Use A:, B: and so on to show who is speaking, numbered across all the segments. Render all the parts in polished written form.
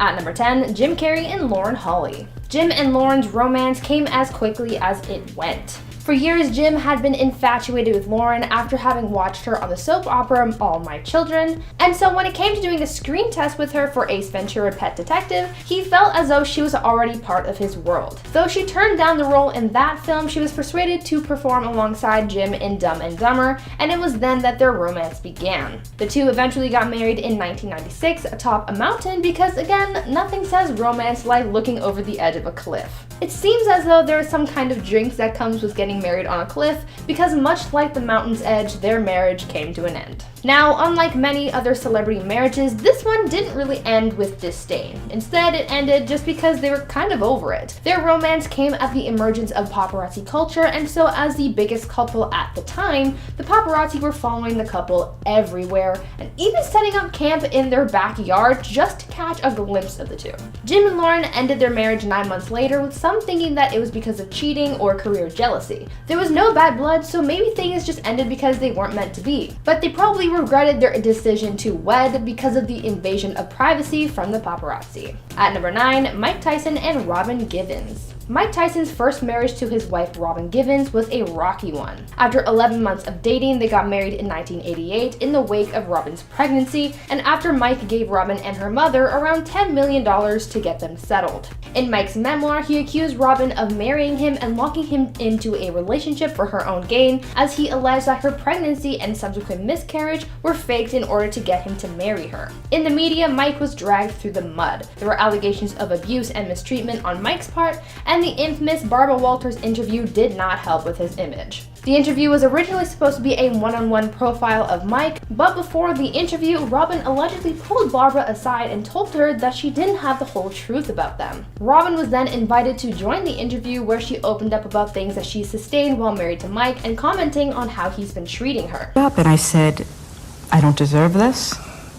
A: At number 10, Jim Carrey and Lauren Holly. Jim and Lauren's romance came as quickly as it went. For years, Jim had been infatuated with Lauren after having watched her on the soap opera All My Children, and so when it came to doing a screen test with her for Ace Ventura: Pet Detective, he felt as though she was already part of his world. Though she turned down the role in that film, she was persuaded to perform alongside Jim in Dumb and Dumber, and it was then that their romance began. The two eventually got married in 1996 atop a mountain because, again, nothing says romance like looking over the edge of a cliff. It seems as though there is some kind of jinx that comes with getting married on a cliff, because much like the mountain's edge, their marriage came to an end. Now, unlike many other celebrity marriages, this one didn't really end with disdain. Instead, it ended just because they were kind of over it. Their romance came at the emergence of paparazzi culture, and so as the biggest couple at the time, the paparazzi were following the couple everywhere, and even setting up camp in their backyard just to catch a glimpse of the two. Jim and Lauren ended their marriage 9 months later, with some thinking that it was because of cheating or career jealousy. There was no bad blood, so maybe things just ended because they weren't meant to be. But they probably regretted their decision to wed because of the invasion of privacy from the paparazzi. At number 9, Mike Tyson and Robin Givens. Mike Tyson's first marriage to his wife Robin Givens was a rocky one. After 11 months of dating, they got married in 1988 in the wake of Robin's pregnancy, and after Mike gave Robin and her mother around $10 million to get them settled. In Mike's memoir, he accused Robin of marrying him and locking him into a relationship for her own gain, as he alleged that her pregnancy and subsequent miscarriage were faked in order to get him to marry her. In the media, Mike was dragged through the mud. There were allegations of abuse and mistreatment on Mike's part, and the infamous Barbara Walters interview did not help with his image. The interview was originally supposed to be a one-on-one profile of Mike, but before the interview, Robin allegedly pulled Barbara aside and told her that she didn't have the whole truth about them. Robin was then invited to join the interview, where she opened up about things that she sustained while married to Mike and commenting on how he's been treating her.
B: And I said, I don't deserve this.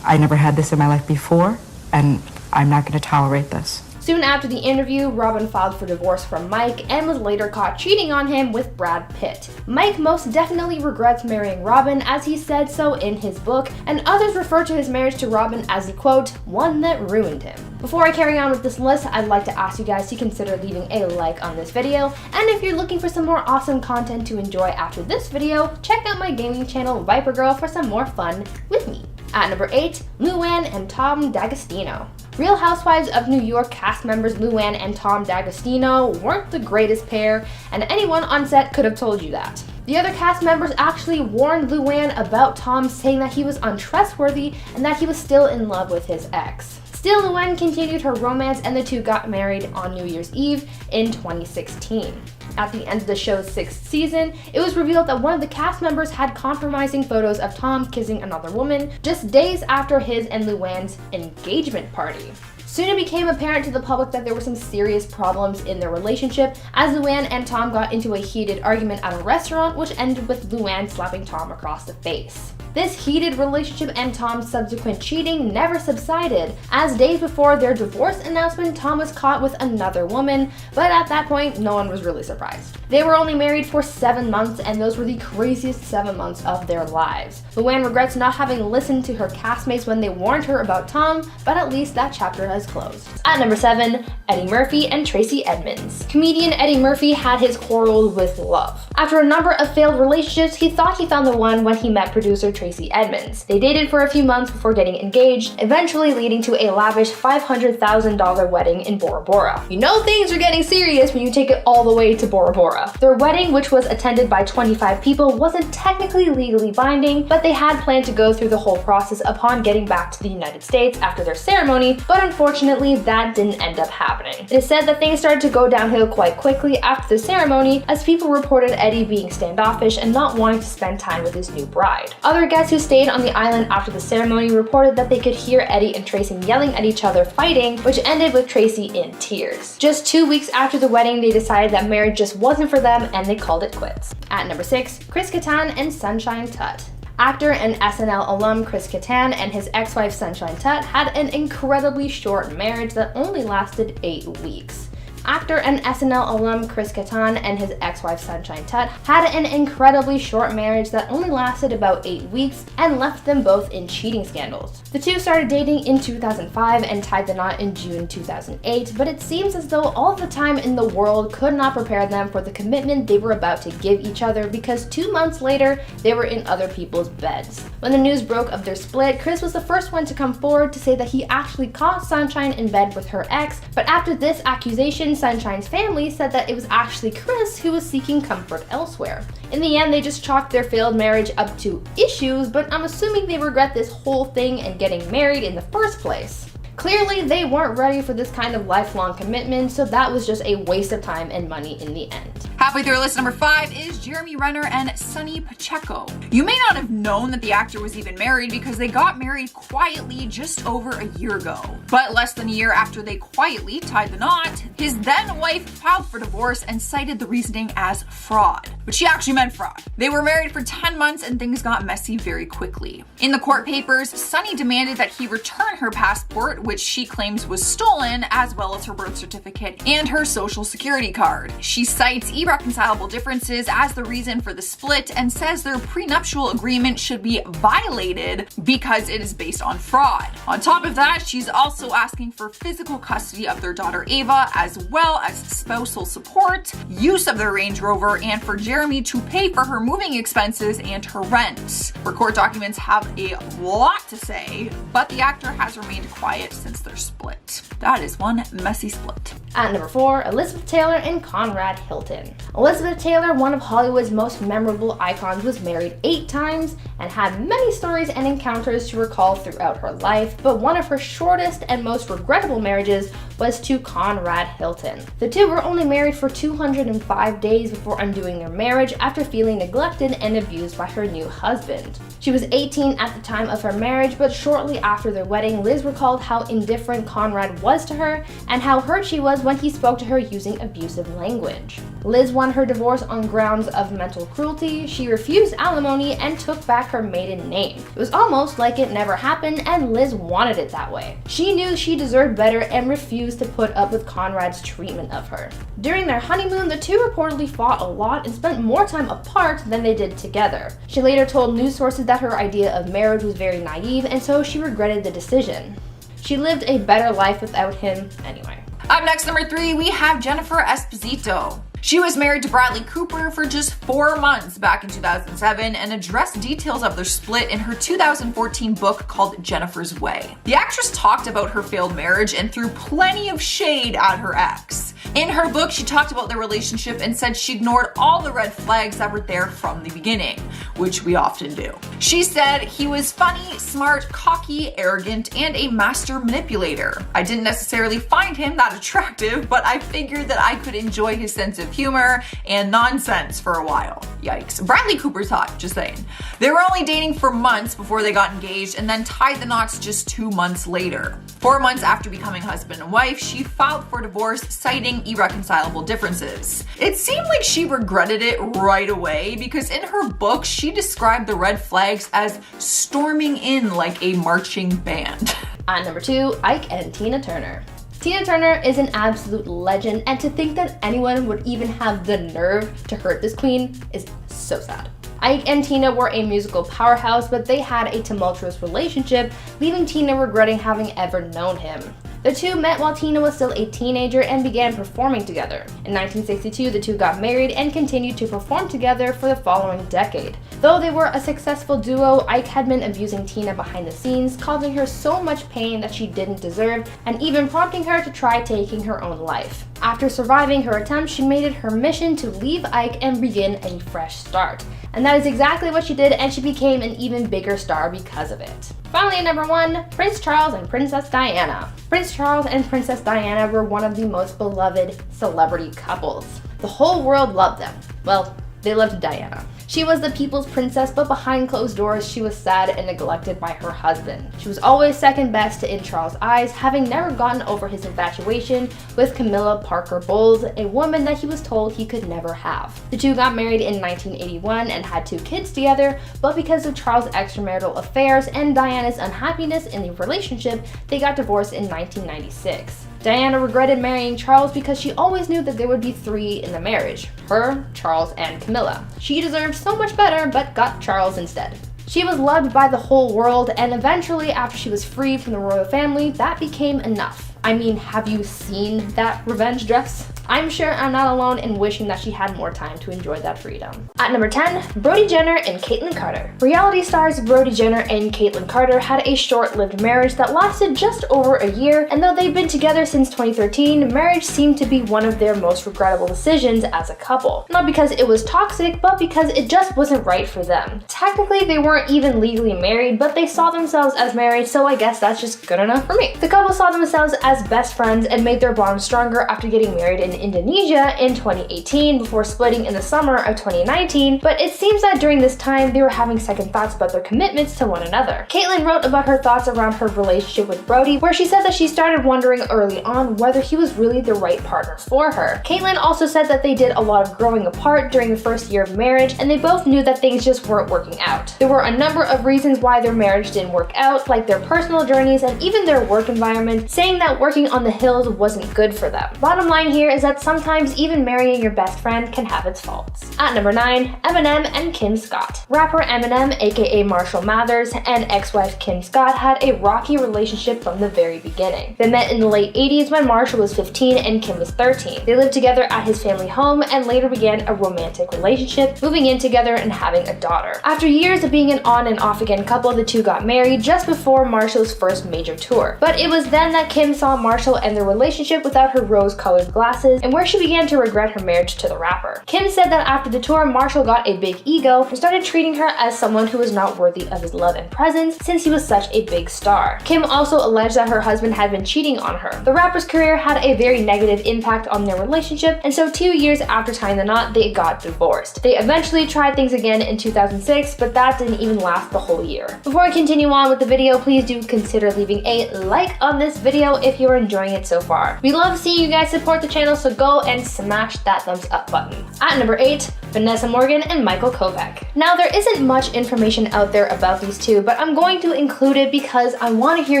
B: I never had this in my life before, and I'm not going to tolerate this.
A: Soon after the interview, Robin filed for divorce from Mike and was later caught cheating on him with Brad Pitt. Mike most definitely regrets marrying Robin, as he said so in his book, and others refer to his marriage to Robin as the quote, one that ruined him. Before I carry on with this list, I'd like to ask you guys to consider leaving a like on this video, and if you're looking for some more awesome content to enjoy after this video, check out my gaming channel Viper Girl for some more fun with me. At number 8, Luanne and Tom DAgostino. Real Housewives of New York cast members Luanne and Tom DAgostino weren't the greatest pair, and anyone on set could have told you that. The other cast members actually warned Luanne about Tom, saying that he was untrustworthy and that he was still in love with his ex. Still, Luanne continued her romance, and the two got married on New Year's Eve in 2016. At the end of the show's 6th season, it was revealed that one of the cast members had compromising photos of Tom kissing another woman just days after his and Luanne's engagement party. Soon it became apparent to the public that there were some serious problems in their relationship, as Luanne and Tom got into a heated argument at a restaurant, which ended with Luanne slapping Tom across the face. This heated relationship and Tom's subsequent cheating never subsided, as days before their divorce announcement, Tom was caught with another woman, but at that point, no one was really surprised. They were only married for 7 months, and those were the craziest 7 months of their lives. Luanne regrets not having listened to her castmates when they warned her about Tom, but at least that chapter has closed. At number 7, Eddie Murphy and Tracy Edmonds. Comedian Eddie Murphy had his quarrels with love. After a number of failed relationships, he thought he found the one when he met producer Tracy Edmonds. They dated for a few months before getting engaged, eventually leading to a lavish $500,000 wedding in Bora Bora. You know things are getting serious when you take it all the way to Bora Bora. Their wedding, which was attended by 25 people, wasn't technically legally binding, but they had planned to go through the whole process upon getting back to the United States after their ceremony, but unfortunately that didn't end up happening. It is said that things started to go downhill quite quickly after the ceremony, as people reported Eddie being standoffish and not wanting to spend time with his new bride. Other guests who stayed on the island after the ceremony reported that they could hear Eddie and Tracy yelling at each other fighting, which ended with Tracy in tears. Just 2 weeks after the wedding, they decided that marriage just wasn't for them and they called it quits. At number 6, Kris Katan and Sunshine Tutt. Actor and SNL alum Kris Katan and his ex-wife Sunshine Tutt had an incredibly short marriage that only lasted 8 weeks. Actor and SNL alum Kris Katan and his ex-wife Sunshine Tutt had an incredibly short marriage that only lasted about 8 weeks and left them both in cheating scandals. The two started dating in 2005 and tied the knot in June 2008, but it seems as though all the time in the world could not prepare them for the commitment they were about to give each other, because 2 months later, they were in other people's beds. When the news broke of their split, Kris was the first one to come forward to say that he actually caught Sunshine in bed with her ex, but after this accusation, Sunshine's family said that it was actually Kris who was seeking comfort elsewhere. In the end, they just chalked their failed marriage up to issues, but I'm assuming they regret this whole thing and getting married in the first place. Clearly, they weren't ready for this kind of lifelong commitment, so that was just a waste of time and money in the end.
C: Halfway through list number 5 is Jeremy Renner and Sonny Pacheco. You may not have known that the actor was even married because they got married quietly just over a year ago. But less than a year after they quietly tied the knot, his then wife filed for divorce and cited the reasoning as fraud. But she actually meant fraud. They were married for 10 months and things got messy very quickly. In the court papers, Sonny demanded that he return her passport, which she claims was stolen, as well as her birth certificate and her social security card. She cites irreconcilable differences as the reason for the split and says their prenuptial agreement should be violated because it is based on fraud. On top of that, she's also asking for physical custody of their daughter Ava, as well as spousal support, use of their Range Rover, and for Jeremy to pay for her moving expenses and her rent. Her court documents have a lot to say, but the actor has remained quiet since their split. That is one messy split.
A: At number 4, Elizabeth Taylor and Conrad Hilton. Elizabeth Taylor, one of Hollywood's most memorable icons, was married 8 times and had many stories and encounters to recall throughout her life, but one of her shortest and most regrettable marriages was to Conrad Hilton. The two were only married for 205 days before undoing their marriage after feeling neglected and abused by her new husband. She was 18 at the time of her marriage, but shortly after their wedding, Liz recalled how indifferent Conrad was to her and how hurt she was when he spoke to her using abusive language. Liz won her divorce on grounds of mental cruelty, she refused alimony, and took back her maiden name. It was almost like it never happened, and Liz wanted it that way. She knew she deserved better and refused to put up with Conrad's treatment of her. During their honeymoon, the two reportedly fought a lot and spent more time apart than they did together. She later told news sources that her idea of marriage was very naive, and so she regretted the decision. She lived a better life without him anyway.
C: Up next, number 3, we have Jennifer Esposito. She was married to Bradley Cooper for just 4 months back in 2007 and addressed details of their split in her 2014 book called Jennifer's Way. The actress talked about her failed marriage and threw plenty of shade at her ex. In her book, she talked about their relationship and said she ignored all the red flags that were there from the beginning, which we often do. She said he was funny, smart, cocky, arrogant, and a master manipulator. I didn't necessarily find him that attractive, but I figured that I could enjoy his sense of humor and nonsense for a while. Yikes. Bradley Cooper's hot, just saying. They were only dating for months before they got engaged and then tied the knots just 2 months later. 4 months after becoming husband and wife, she filed for divorce, citing irreconcilable differences. It seemed like she regretted it right away because in her book, she described the red flags as storming in like a marching band.
A: At number 2, Ike and Tina Turner. Tina Turner is an absolute legend, and to think that anyone would even have the nerve to hurt this queen is so sad. Ike and Tina were a musical powerhouse, but they had a tumultuous relationship, leaving Tina regretting having ever known him. The two met while Tina was still a teenager and began performing together. In 1962, the two got married and continued to perform together for the following decade. Though they were a successful duo, Ike had been abusing Tina behind the scenes, causing her so much pain that she didn't deserve, and even prompting her to try taking her own life. After surviving her attempt, she made it her mission to leave Ike and begin a fresh start. And that is exactly what she did, and she became an even bigger star because of it. Finally, at number 1, Prince Charles and Princess Diana. Prince Charles and Princess Diana were one of the most beloved celebrity couples. The whole world loved them. Well, they loved Diana. She was the people's princess, but behind closed doors, she was sad and neglected by her husband. She was always second best in Charles' eyes, having never gotten over his infatuation with Camilla Parker Bowles, a woman that he was told he could never have. The two got married in 1981 and had 2 kids together, but because of Charles' extramarital affairs and Diana's unhappiness in the relationship, they got divorced in 1996. Diana regretted marrying Charles because she always knew that there would be 3 in the marriage: her, Charles, and Camilla. She deserved so much better, but got Charles instead. She was loved by the whole world, and eventually, after she was freed from the royal family, that became enough. I mean, have you seen that revenge dress? I'm sure I'm not alone in wishing that she had more time to enjoy that freedom. At number 10, Brody Jenner and Caitlyn Carter. Reality stars Brody Jenner and Caitlyn Carter had a short-lived marriage that lasted just over a year, and though they've been together since 2013, marriage seemed to be one of their most regrettable decisions as a couple. Not because it was toxic, but because it just wasn't right for them. Technically, they weren't even legally married, but they saw themselves as married, so I guess that's just good enough for me. The couple saw themselves as best friends and made their bond stronger after getting married in Indonesia in 2018 before splitting in the summer of 2019, but it seems that during this time they were having second thoughts about their commitments to one another. Caitlyn wrote about her thoughts around her relationship with Brody, where she said that she started wondering early on whether he was really the right partner for her. Caitlyn also said that they did a lot of growing apart during the first year of marriage, and they both knew that things just weren't working out. There were a number of reasons why their marriage didn't work out, like their personal journeys and even their work environment, saying that working on the hills wasn't good for them. Bottom line here is that sometimes even marrying your best friend can have its faults. At number 9, Eminem and Kim Scott. Rapper Eminem, aka Marshall Mathers, and ex-wife Kim Scott had a rocky relationship from the very beginning. They met in the late 80s when Marshall was 15 and Kim was 13. They lived together at his family home and later began a romantic relationship, moving in together and having a daughter. After years of being an on and off again couple, the two got married just before Marshall's first major tour. But it was then that Kim saw Marshall and their relationship without her rose-colored glasses, and where she began to regret her marriage to the rapper. Kim said that after the tour, Marshall got a big ego and started treating her as someone who was not worthy of his love and presence since he was such a big star. Kim also alleged that her husband had been cheating on her. The rapper's career had a very negative impact on their relationship, and so 2 years after tying the knot, they got divorced. They eventually tried things again in 2006, but that didn't even last the whole year. Before I continue on with the video, please do consider leaving a like on this video if you're enjoying it so far. We love seeing you guys support the channel, so go and smash that thumbs up button. At number 8, Vanessa Morgan and Michael Kopeck. Now, there isn't much information out there about these two, but I'm going to include it because I want to hear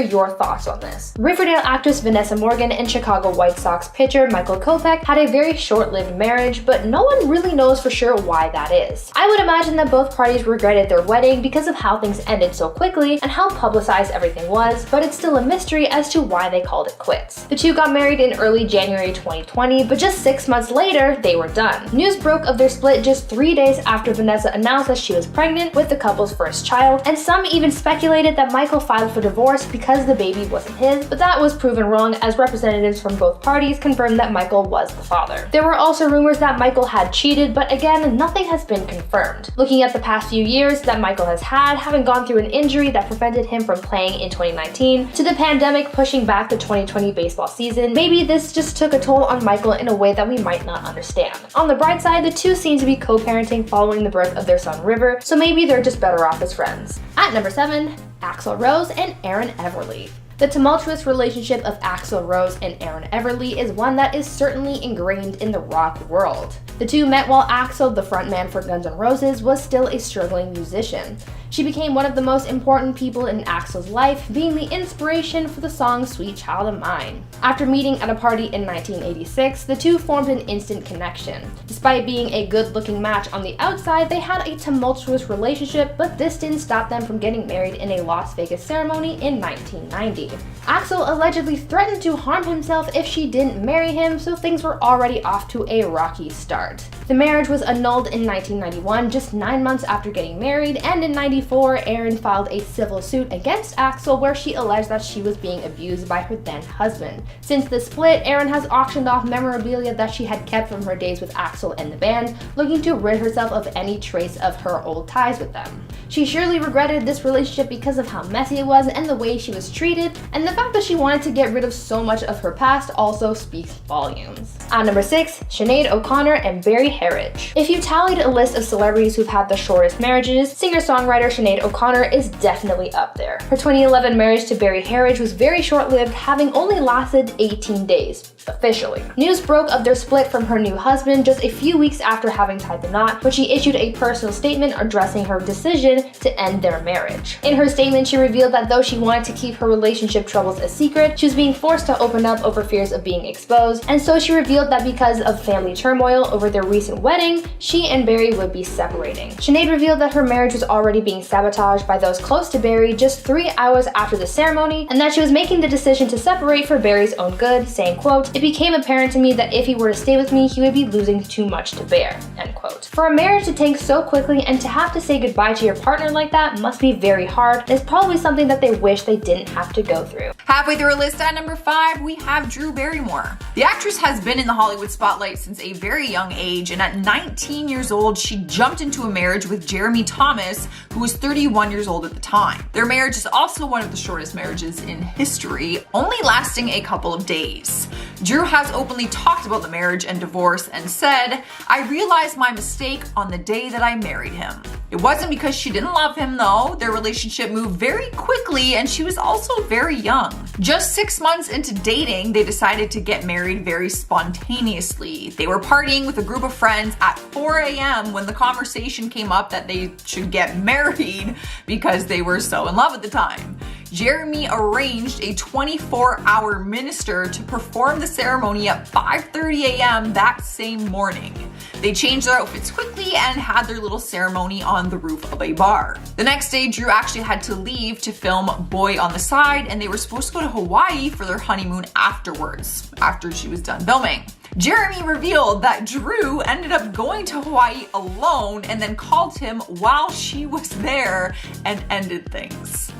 A: your thoughts on this. Riverdale actress Vanessa Morgan and Chicago White Sox pitcher Michael Kopeck had a very short-lived marriage, but no one really knows for sure why that is. I would imagine that both parties regretted their wedding because of how things ended so quickly and how publicized everything was, but it's still a mystery as to why they called it quits. The two got married in early January 2020, but just 6 months later, they were done. News broke of their split just 3 days after Vanessa announced that she was pregnant with the couple's first child, and some even speculated that Michael filed for divorce because the baby wasn't his, but that was proven wrong as representatives from both parties confirmed that Michael was the father. There were also rumors that Michael had cheated, but again, nothing has been confirmed. Looking at the past few years that Michael has had, having gone through an injury that prevented him from playing in 2019, to the pandemic pushing back the 2020 baseball season, maybe this just took a toll on Michael in a way that we might not understand. On the bright side, the two seem to be co-parenting following the birth of their son River, so maybe they're just better off as friends. At number 7, Axl Rose and Aaron Everly. The tumultuous relationship of Axl Rose and Aaron Everly is one that is certainly ingrained in the rock world. The two met while Axl, the frontman for Guns N' Roses, was still a struggling musician. She became one of the most important people in Axl's life, being the inspiration for the song Sweet Child of Mine. After meeting at a party in 1986, the two formed an instant connection. Despite being a good-looking match on the outside, they had a tumultuous relationship, but this didn't stop them from getting married in a Las Vegas ceremony in 1990. Axl allegedly threatened to harm himself if she didn't marry him, so things were already off to a rocky start. The marriage was annulled in 1991, just 9 months after getting married, and in 1994, Aaron filed a civil suit against Axl where she alleged that she was being abused by her then husband. Since the split, Aaron has auctioned off memorabilia that she had kept from her days with Axl and the band, looking to rid herself of any trace of her old ties with them. She surely regretted this relationship because of how messy it was and the way she was treated, and the fact that she wanted to get rid of so much of her past also speaks volumes. At number 6, Sinead O'Connor and Barry Harridge. If you tallied a list of celebrities who've had the shortest marriages, singer-songwriter Sinead O'Connor is definitely up there. Her 2011 marriage to Barry Harridge was very short-lived, having only lasted 18 days. Officially. News broke of their split from her new husband just a few weeks after having tied the knot, when she issued a personal statement addressing her decision to end their marriage. In her statement, she revealed that though she wanted to keep her relationship troubles a secret, she was being forced to open up over fears of being exposed, and so she revealed that because of family turmoil over their recent wedding, she and Barry would be separating. Sinead revealed that her marriage was already being sabotaged by those close to Barry just 3 hours after the ceremony, and that she was making the decision to separate for Barry's own good, saying, quote, "It became apparent to me that if he were to stay with me, he would be losing too much to bear," end quote. For a marriage to tank so quickly and to have to say goodbye to your partner like that must be very hard, and it's probably something that they wish they didn't have to go through.
C: Halfway through our list at number 5, we have Drew Barrymore. The actress has been in the Hollywood spotlight since a very young age, and at 19 years old, she jumped into a marriage with Jeremy Thomas, who was 31 years old at the time. Their marriage is also one of the shortest marriages in history, only lasting a couple of days. Drew has openly talked about the marriage and divorce and said, "I realized my mistake on the day that I married him. It wasn't because she didn't love him though. Their relationship moved very quickly and she was also very young. Just 6 months into dating, they decided to get married very spontaneously. They were partying with a group of friends at 4 a.m. when the conversation came up that they should get married because they were so in love at the time. Jeremy arranged a 24-hour minister to perform the ceremony at 5:30 a.m. that same morning. They changed their outfits quickly and had their little ceremony on the roof of a bar. The next day, Drew actually had to leave to film Boy on the Side, and they were supposed to go to Hawaii for their honeymoon afterwards, after she was done filming. Jeremy revealed that Drew ended up going to Hawaii alone and then called him while she was there and ended things.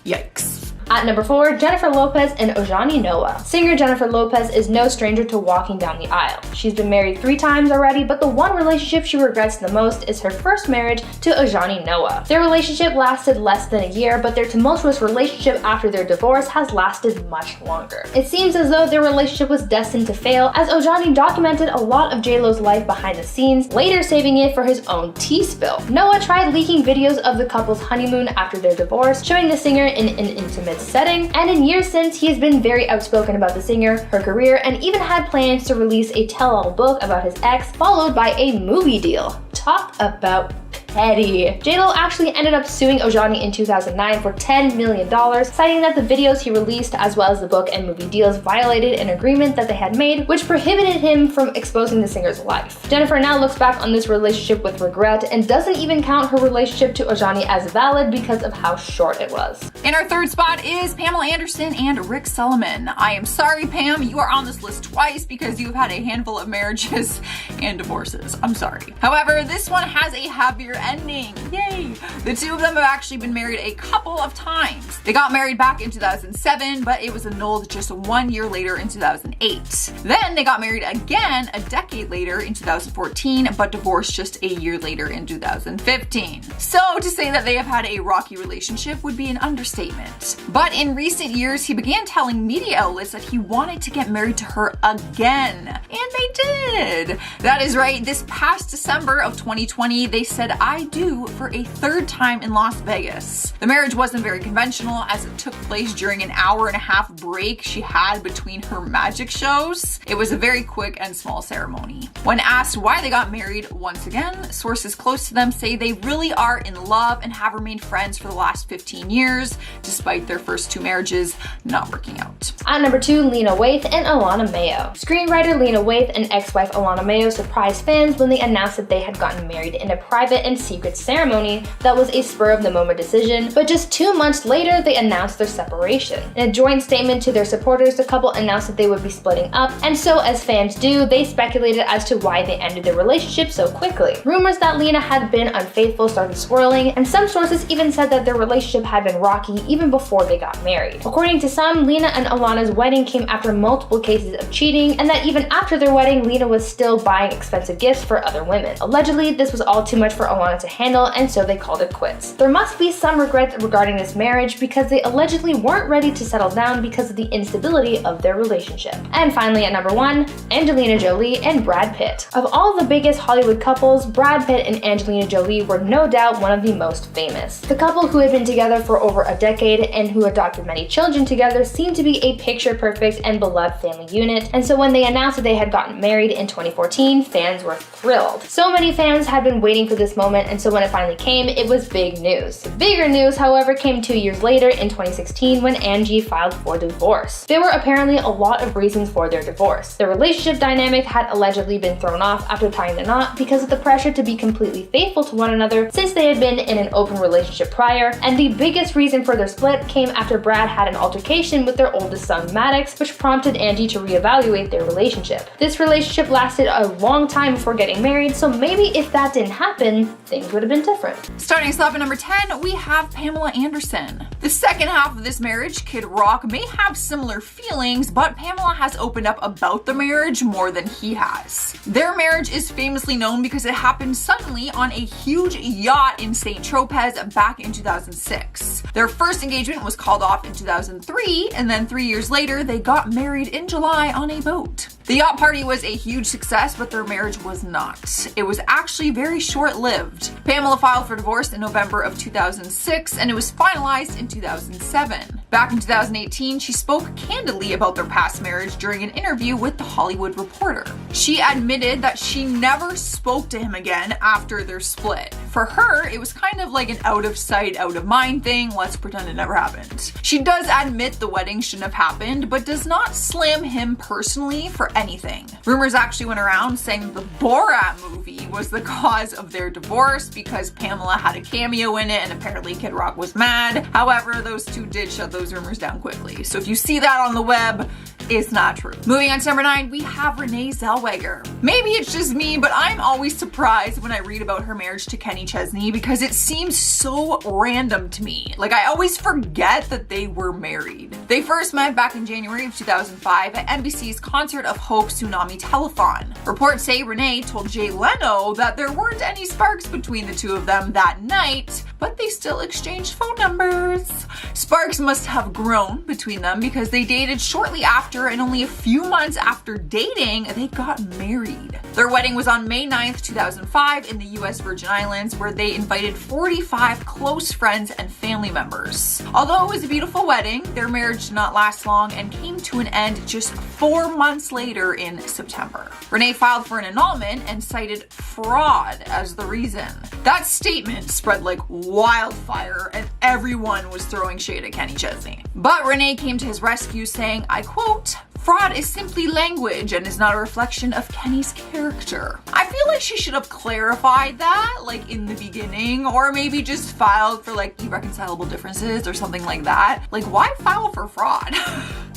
C: Yikes.
A: At number 4, Jennifer Lopez and Ojani Noah. Singer Jennifer Lopez is no stranger to walking down the aisle. She's been married 3 times already, but the one relationship she regrets the most is her first marriage to Ojani Noah. Their relationship lasted less than a year, but their tumultuous relationship after their divorce has lasted much longer. It seems as though their relationship was destined to fail, as Ojani documented a lot of JLo's life behind the scenes, later saving it for his own tea spill. Noah tried leaking videos of the couple's honeymoon after their divorce, showing the singer in an intimate setting, and in years since, he has been very outspoken about the singer, her career, and even had plans to release a tell-all book about his ex, followed by a movie deal. Talk about petty. JLo actually ended up suing Ojani in 2009 for $10 million, citing that the videos he released as well as the book and movie deals violated an agreement that they had made, which prohibited him from exposing the singer's life. Jennifer now looks back on this relationship with regret and doesn't even count her relationship to Ojani as valid because of how short it was.
C: In our third spot is Pamela Anderson and Rick Solomon. I am sorry, Pam, you are on this list twice because you have had a handful of marriages and divorces. I'm sorry. However, this one has a happier ending. Yay! The two of them have actually been married a couple of times. They got married back in 2007, but it was annulled just 1 year later in 2008. Then they got married again a decade later in 2014, but divorced just a year later in 2015. So to say that they have had a rocky relationship would be an understatement. But in recent years, he began telling media outlets that he wanted to get married to her again. And they did! That is right, this past December of 2020, they said "I do" for a third time in Las Vegas. The marriage wasn't very conventional, as it took place during an hour-and-a-half break she had between her magic shows. It was a very quick and small ceremony. When asked why they got married once again, sources close to them say they really are in love and have remained friends for the last 15 years, despite their first 2 marriages not working out.
A: At number 2, Lena Waithe and Alana Mayo. Screenwriter Lena Waithe and ex-wife Alana Mayo surprised fans when they announced that they had gotten married in a private and secret ceremony that was a spur-of-the-moment decision, but just 2 months later, they announced their separation. In a joint statement to their supporters, the couple announced that they would be splitting up, and so as fans do, they speculated as to why they ended their relationship so quickly. Rumors that Lena had been unfaithful started swirling, and some sources even said that their relationship had been rocky even before they got married. According to some, Lena and Alana's wedding came after multiple cases of cheating, and that even after their their wedding, Lena was still buying expensive gifts for other women. Allegedly, this was all too much for Alana to handle, and so they called it quits. There must be some regret regarding this marriage because they allegedly weren't ready to settle down because of the instability of their relationship. And finally, at number 1, Angelina Jolie and Brad Pitt. Of all the biggest Hollywood couples, Brad Pitt and Angelina Jolie were no doubt one of the most famous. The couple, who had been together for over a decade and who adopted many children together, seemed to be a picture-perfect and beloved family unit, and so when they announced that they had gotten married in 2014, fans were thrilled. So many fans had been waiting for this moment, and so when it finally came, it was big news. The bigger news, however, came 2 years later in 2016 when Angie filed for divorce. There were apparently a lot of reasons for their divorce. Their relationship dynamic had allegedly been thrown off after tying the knot because of the pressure to be completely faithful to one another since they had been in an open relationship prior, and the biggest reason for their split came after Brad had an altercation with their oldest son Maddox, which prompted Angie to reevaluate their relationship. This relationship lasted a long time before getting married, so maybe if that didn't happen, things would have been different.
C: Starting us off at number 10, we have Pamela Anderson. The second half of this marriage, Kid Rock may have similar feelings, but Pamela has opened up about the marriage more than he has. Their marriage is famously known because it happened suddenly on a huge yacht in St. Tropez back in 2006. Their first engagement was called off in 2003, and then 3 years later, they got married in July on a boat. The yacht party was a huge success, but their marriage was not. It was actually very short-lived. Pamela filed for divorce in November of 2006, and it was finalized in 2007. Back in 2018, she spoke candidly about their past marriage during an interview with The Hollywood Reporter. She admitted that she never spoke to him again after their split. For her, it was kind of like an out of sight, out of mind thing. Let's pretend it never happened. She does admit the wedding shouldn't have happened, but does not slam him personally for anything. Rumors actually went around saying that the Borat movie was the cause of their divorce because Pamela had a cameo in it and apparently Kid Rock was mad. However, those two did shut those rumors down quickly. So if you see that on the web, it's not true. Moving on to number 9, we have Renee Zellweger. Maybe it's just me, but I'm always surprised when I read about her marriage to Kenny Chesney because it seems so random to me. Like, I always forget that they were married. They first met back in January of 2005 at NBC's Concert of Hope Tsunami Telethon. Reports say Renee told Jay Leno that there weren't any sparks between the two of them that night, but they still exchanged phone numbers. Sparks must have grown between them because they dated shortly after, and only a few months after dating, they got married. Their wedding was on May 9th, 2005 in the US Virgin Islands, where they invited 45 close friends and family members. Although it was a beautiful wedding, their marriage did not last long and came to an end just 4 months later in September. Renee filed for an annulment and cited fraud as the reason. That statement spread like wildfire and everyone was throwing shade at Kenny Chesney. But Renee came to his rescue saying, I quote, "Fraud is simply language and is not a reflection of Kenny's character." I feel like she should have clarified that, like, in the beginning, or maybe just filed for, like, irreconcilable differences or something like that. Like, why file for fraud?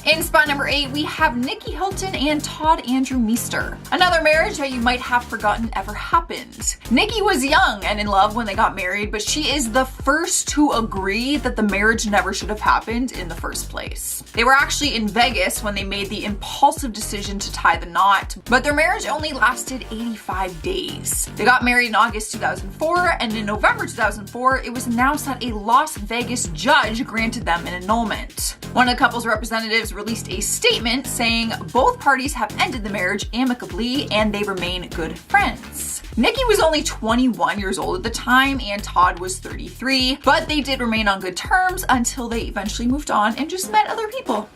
C: In spot number 8, we have Nikki Hilton and Todd Andrew Meester. Another marriage that you might have forgotten ever happened. Nikki was young and in love when they got married, but she is the first to agree that the marriage never should have happened in the first place. They were actually in Vegas when they made the impulsive decision to tie the knot, but their marriage only lasted 85 days. They got married in August 2004, and in November 2004, it was announced that a Las Vegas judge granted them an annulment. One of the couple's representatives released a statement saying both parties have ended the marriage amicably and they remain good friends. Nikki was only 21 years old at the time and Todd was 33, but they did remain on good terms until they eventually moved on and just met other people.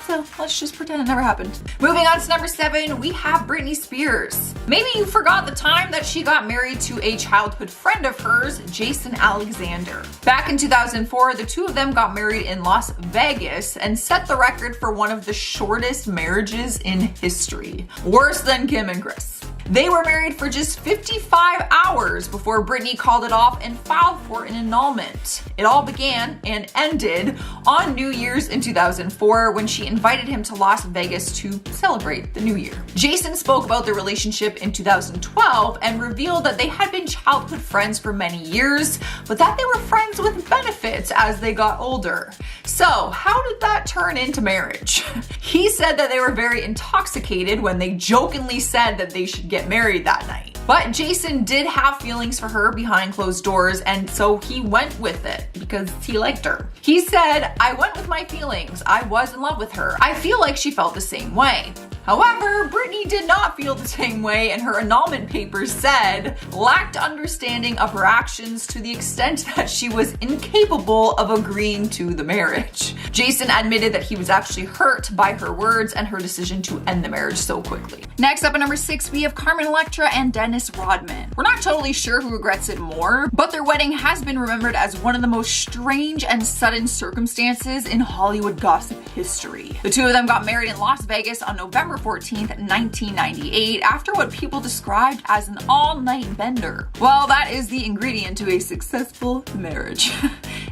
C: So let's just pretend it never happened. Moving on to number 7, we have Britney Spears. Maybe you forgot the time that she got married to a childhood friend of hers, Jason Alexander. Back in 2004, the two of them got married in Las Vegas and set the record for one of the shortest marriages in history. Worse than Kim and Kris. They were married for just 55 hours before Britney called it off and filed for an annulment. It all began and ended on New Year's in 2004 when she invited him to Las Vegas to celebrate the new year. Jason spoke about their relationship in 2012 and revealed that they had been childhood friends for many years, but that they were friends with benefits as they got older. So how did that turn into marriage? He said that they were very intoxicated when they jokingly said that they should get married that night. But Jason did have feelings for her behind closed doors, and so he went with it because he liked her. He said, "I went with my feelings. I was in love with her. I feel like she felt the same way." However, Britney did not feel the same way, and her annulment papers said, lacked understanding of her actions to the extent that she was incapable of agreeing to the marriage. Jason admitted that he was actually hurt by her words and her decision to end the marriage so quickly. Next up at number 6, we have Carmen Electra and Dennis Rodman. We're not totally sure who regrets it more, but their wedding has been remembered as one of the most strange and sudden circumstances in Hollywood gossip history. The two of them got married in Las Vegas on November 14th, 1998, after what people described as an all-night bender. Well, that is the ingredient to a successful marriage.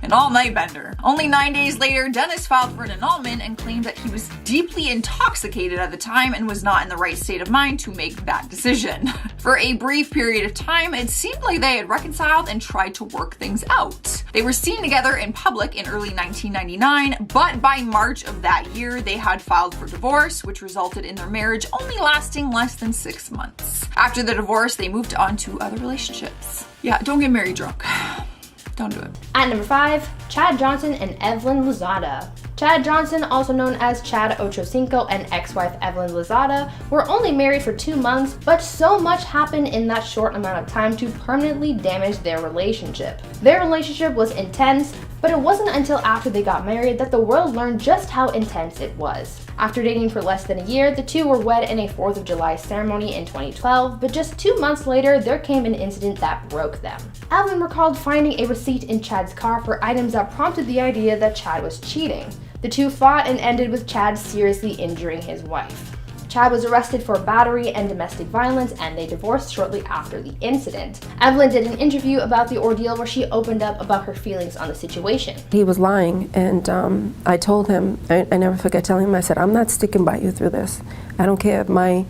C: An all-night bender. Only 9 days later, Dennis filed for an annulment and claimed that he was deeply intoxicated at the time and was not in the right state of mind to make that decision. For a brief period of time, it seemed like they had reconciled and tried to work things out. They were seen together in public in early 1999, but by March of that year, they had filed for divorce, which resulted in their marriage only lasting less than 6 months. After the divorce, they moved on to other relationships. Yeah, don't get married drunk. Don't do it.
A: At number 5, Chad Johnson and Evelyn Lozada. Chad Johnson, also known as Chad Ochocinco, and ex-wife Evelyn Lozada were only married for 2 months, but so much happened in that short amount of time to permanently damage their relationship. Their relationship was intense, but it wasn't until after they got married that the world learned just how intense it was. After dating for less than a year, the two were wed in a 4th of July ceremony in 2012, but just 2 months later, there came an incident that broke them. Evelyn recalled finding a receipt in Chad's car for items that prompted the idea that Chad was cheating. The two fought and ended with Chad seriously injuring his wife. Chad was arrested for battery and domestic violence, and they divorced shortly after the incident. Evelyn did an interview about the ordeal where she opened up about her feelings on the situation.
D: He was lying, and I told him, I never forget telling him, I said, "I'm not sticking by you through this. I don't care if my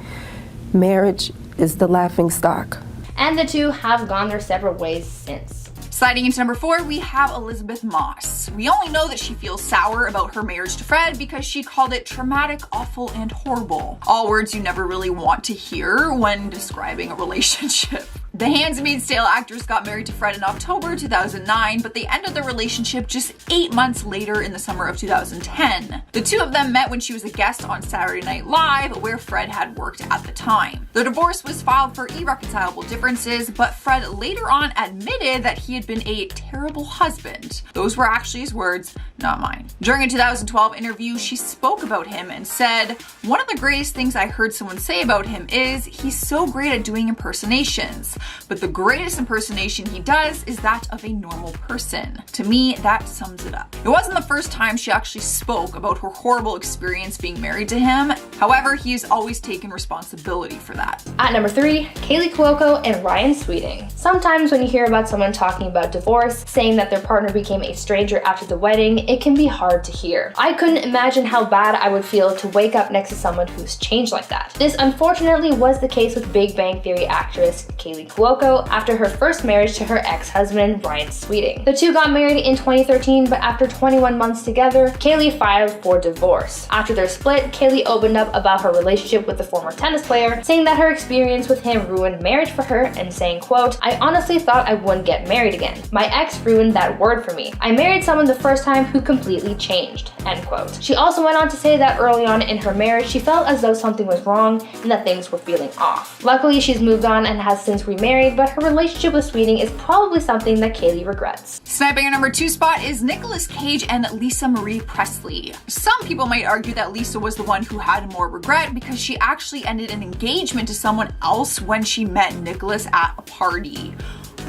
D: marriage is the laughing stock."
A: And the two have gone their separate ways since.
C: Sliding into number 4, we have Elizabeth Moss. We only know that she feels sour about her marriage to Fred because she called it traumatic, awful, and horrible. All words you never really want to hear when describing a relationship. The Handmaid's Tale actress got married to Fred in October 2009, but they ended their relationship just 8 months later in the summer of 2010. The two of them met when she was a guest on Saturday Night Live, where Fred had worked at the time. The divorce was filed for irreconcilable differences, but Fred later on admitted that he had been a terrible husband. Those were actually his words, not mine. During a 2012 interview, she spoke about him and said, "One of the greatest things I heard someone say about him is he's so great at doing impersonations. But the greatest impersonation he does is that of a normal person." To me, that sums it up. It wasn't the first time she actually spoke about her horrible experience being married to him. However, he has always taken responsibility for that.
A: At number 3, Kaylee Cuoco and Ryan Sweeting. Sometimes when you hear about someone talking about divorce, saying that their partner became a stranger after the wedding, it can be hard to hear. I couldn't imagine how bad I would feel to wake up next to someone who's changed like that. This unfortunately was the case with Big Bang Theory actress Kaylee Cuoco after her first marriage to her ex-husband Ryan Sweeting. The two got married in 2013, but after 21 months together, Kaylee filed for divorce. After their split, Kaylee opened up about her relationship with the former tennis player, saying that her experience with him ruined marriage for her and saying, quote, "I honestly thought I wouldn't get married again. My ex ruined that word for me. I married someone the first time who completely changed," end quote. She also went on to say that early on in her marriage, she felt as though something was wrong and that things were feeling off. Luckily, she's moved on and has since remarried, but her relationship with Sweeting is probably something that Kaylee regrets.
C: Sniping our number 2 spot is Nicolas Cage and Lisa Marie Presley. Some people might argue that Lisa was the one who had more regret because she actually ended an engagement to someone else when she met Nicolas at a party.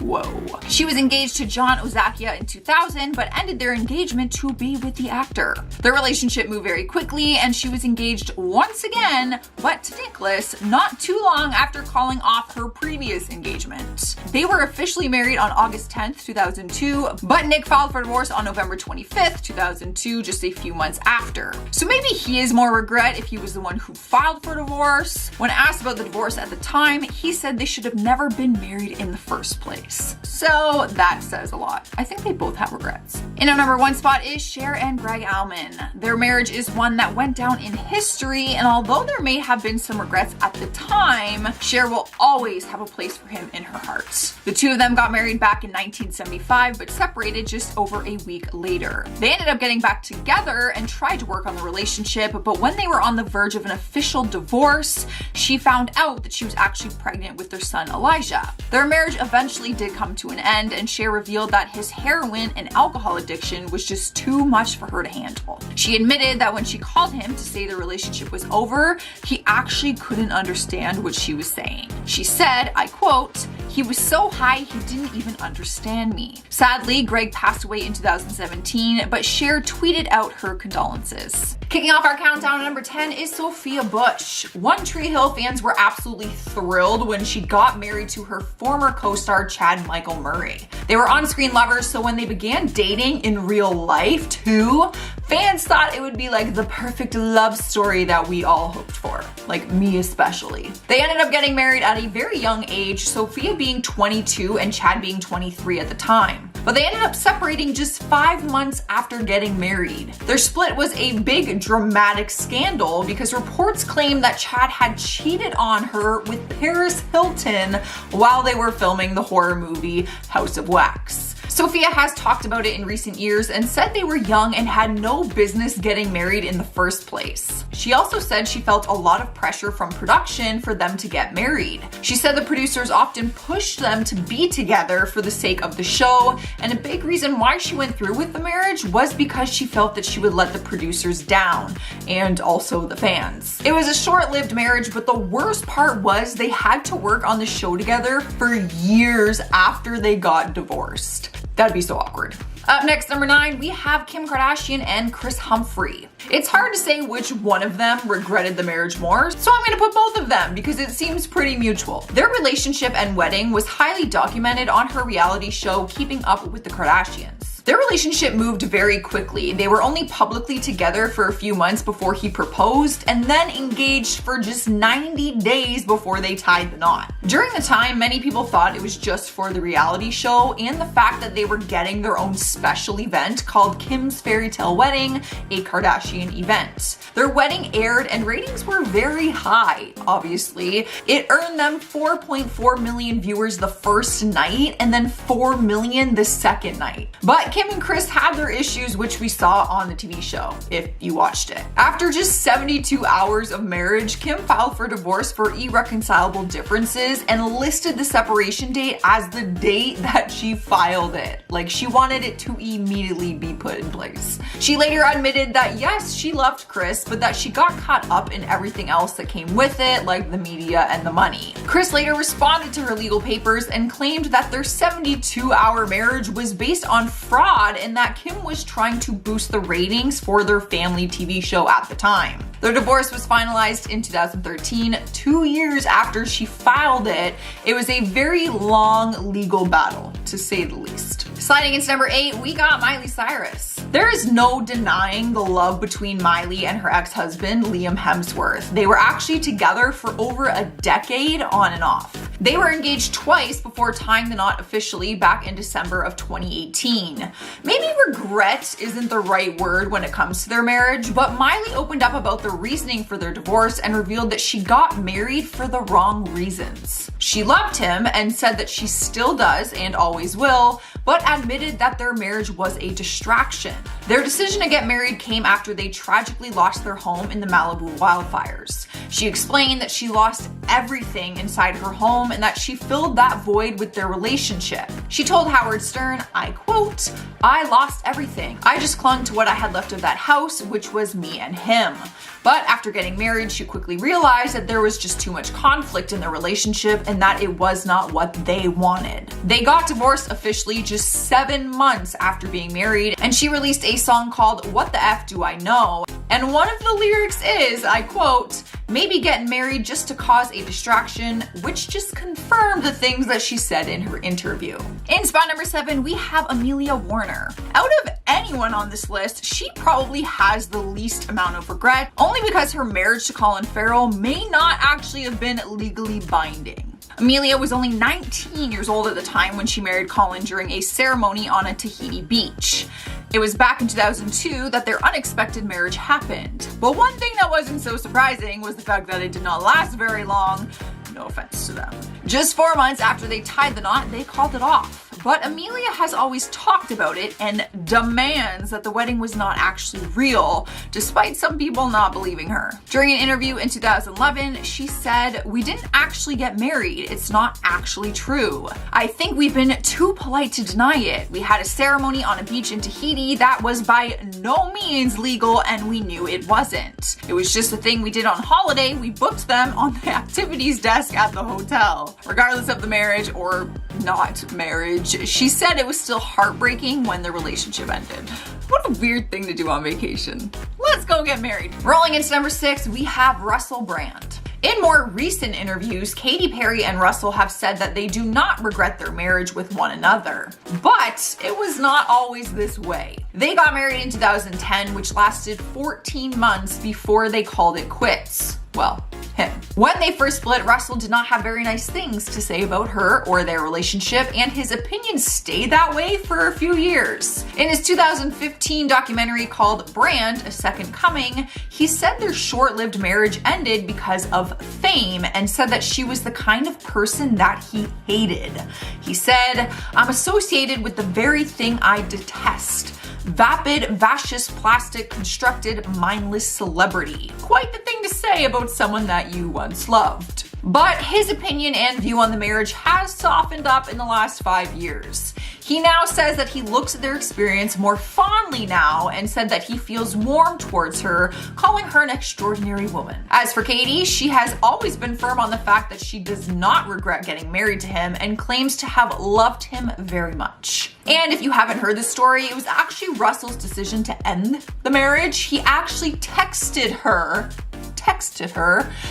C: Whoa. She was engaged to John Ozakia in 2000, but ended their engagement to be with the actor. Their relationship moved very quickly, and she was engaged once again, but to Nicholas, not too long after calling off her previous engagement. They were officially married on August 10th, 2002, but Nick filed for divorce on November 25th, 2002, just a few months after. So maybe he has more regret if he was the one who filed for divorce. When asked about the divorce at the time, he said they should have never been married in the first place. place. So that says a lot. I think they both have regrets. In our number 1 spot is Cher and Greg Allman. Their marriage is one that went down in history, and although there may have been some regrets at the time, Cher will always have a place for him in her heart. The two of them got married back in 1975, but separated just over a week later. They ended up getting back together and tried to work on the relationship, but when they were on the verge of an official divorce, she found out that she was actually pregnant with their son Elijah. Their marriage eventually did come to an end, and Cher revealed that his heroin and alcohol addiction was just too much for her to handle. She admitted that when she called him to say the relationship was over, he actually couldn't understand what she was saying. She said, I quote, "He was so high he didn't even understand me." Sadly, Greg passed away in 2017, but Cher tweeted out her condolences. Kicking off our countdown at number 10 is Sophia Bush. One Tree Hill fans were absolutely thrilled when she got married to her former co-star Chad Michael Murray. They were on-screen lovers, so when they began dating in real life too, fans thought it would be like the perfect love story that we all hoped for, like me especially. They ended up getting married at a very young age, Sophia being 22 and Chad being 23 at the time. But they ended up separating just 5 months after getting married. Their split was a big dramatic scandal because reports claimed that Chad had cheated on her with Paris Hilton while they were filming the horror movie House of Wax. Sophia has talked about it in recent years and said they were young and had no business getting married in the first place. She also said she felt a lot of pressure from production for them to get married. She said the producers often pushed them to be together for the sake of the show, and a big reason why she went through with the marriage was because she felt that she would let the producers down, and also the fans. It was a short-lived marriage, but the worst part was they had to work on the show together for years after they got divorced. That'd be so awkward. Up next, number 9, we have Kim Kardashian and Kris Humphrey. It's hard to say which one of them regretted the marriage more, so I'm gonna put both of them because it seems pretty mutual. Their relationship and wedding was highly documented on her reality show Keeping Up with the Kardashians. Their relationship moved very quickly. They were only publicly together for a few months before he proposed, and then engaged for just 90 days before they tied the knot. During the time, many people thought it was just for the reality show and the fact that they were getting their own special event called Kim's Fairy Tale Wedding, a Kardashian event. Their wedding aired and ratings were very high, obviously. It earned them 4.4 million viewers the first night and then 4 million the second night. But Kim and Kris had their issues, which we saw on the TV show, if you watched it. After just 72 hours of marriage, Kim filed for divorce for irreconcilable differences and listed the separation date as the date that she filed it. Like, she wanted it to immediately be put in place. She later admitted that yes, she loved Kris, but that she got caught up in everything else that came with it, like the media and the money. Kris later responded to her legal papers and claimed that their 72-hour marriage was based on fraud and that Kim was trying to boost the ratings for their family TV show at the time. Their divorce was finalized in 2013, 2 years after she filed it. It was a very long legal battle, to say the least. Sliding into number 8, we got Miley Cyrus. There is no denying the love between Miley and her ex-husband, Liam Hemsworth. They were actually together for over a decade on and off. They were engaged twice before tying the knot officially back in December of 2018. Maybe regret isn't the right word when it comes to their marriage, but Miley opened up about the reasoning for their divorce and revealed that she got married for the wrong reasons. She loved him and said that she still does and always will, but admitted that their marriage was a distraction. Their decision to get married came after they tragically lost their home in the Malibu wildfires. She explained that she lost everything inside her home and that she filled that void with their relationship. She told Howard Stern, I quote, "I lost everything. I just clung to what I had left of that house, which was me and him." But after getting married, she quickly realized that there was just too much conflict in their relationship and that it was not what they wanted. They got divorced officially just 7 months after being married, and she released a song called What the F Do I Know? And one of the lyrics is, I quote, "Maybe getting married just to cause a distraction," which just confirmed the things that she said in her interview. In spot number 7, we have Amelia Warner. Out of anyone on this list, she probably has the least amount of regret, only because her marriage to Colin Farrell may not actually have been legally binding. Amelia was only 19 years old at the time when she married Colin during a ceremony on a Tahiti beach. It was back in 2002 that their unexpected marriage happened. But one thing that wasn't so surprising was the fact that it did not last very long. No offense to them. Just 4 months after they tied the knot, they called it off. But Amelia has always talked about it and demands that the wedding was not actually real, despite some people not believing her. During an interview in 2011, she said, "We didn't actually get married. It's not actually true. I think we've been too polite to deny it. We had a ceremony on a beach in Tahiti that was by no means legal and we knew it wasn't. It was just a thing we did on holiday. We booked them on the activities desk at the hotel." Regardless of the marriage or not marriage, she said it was still heartbreaking when the relationship ended. What a weird thing to do on vacation. Let's go get married. Rolling into number 6, we have Russell Brand. In more recent interviews, Katy Perry and Russell have said that they do not regret their marriage with one another. But it was not always this way. They got married in 2010, which lasted 14 months before they called it quits. Well, him. When they first split, Russell did not have very nice things to say about her or their relationship, and his opinion stayed that way for a few years. In his 2015 documentary called Brand, A Second Coming, he said their short-lived marriage ended because of fame and said that she was the kind of person that he hated. He said, "I'm associated with the very thing I detest. Vapid, vacuous, plastic, constructed, mindless celebrity." Quite the thing to say about someone that you once loved. But his opinion and view on the marriage has softened up in the last 5 years. He now says that he looks at their experience more fondly now and said that he feels warm towards her, calling her an extraordinary woman. As for Katie, she has always been firm on the fact that she does not regret getting married to him and claims to have loved him very much. And if you haven't heard this story, it was actually Russell's decision to end the marriage. He actually texted her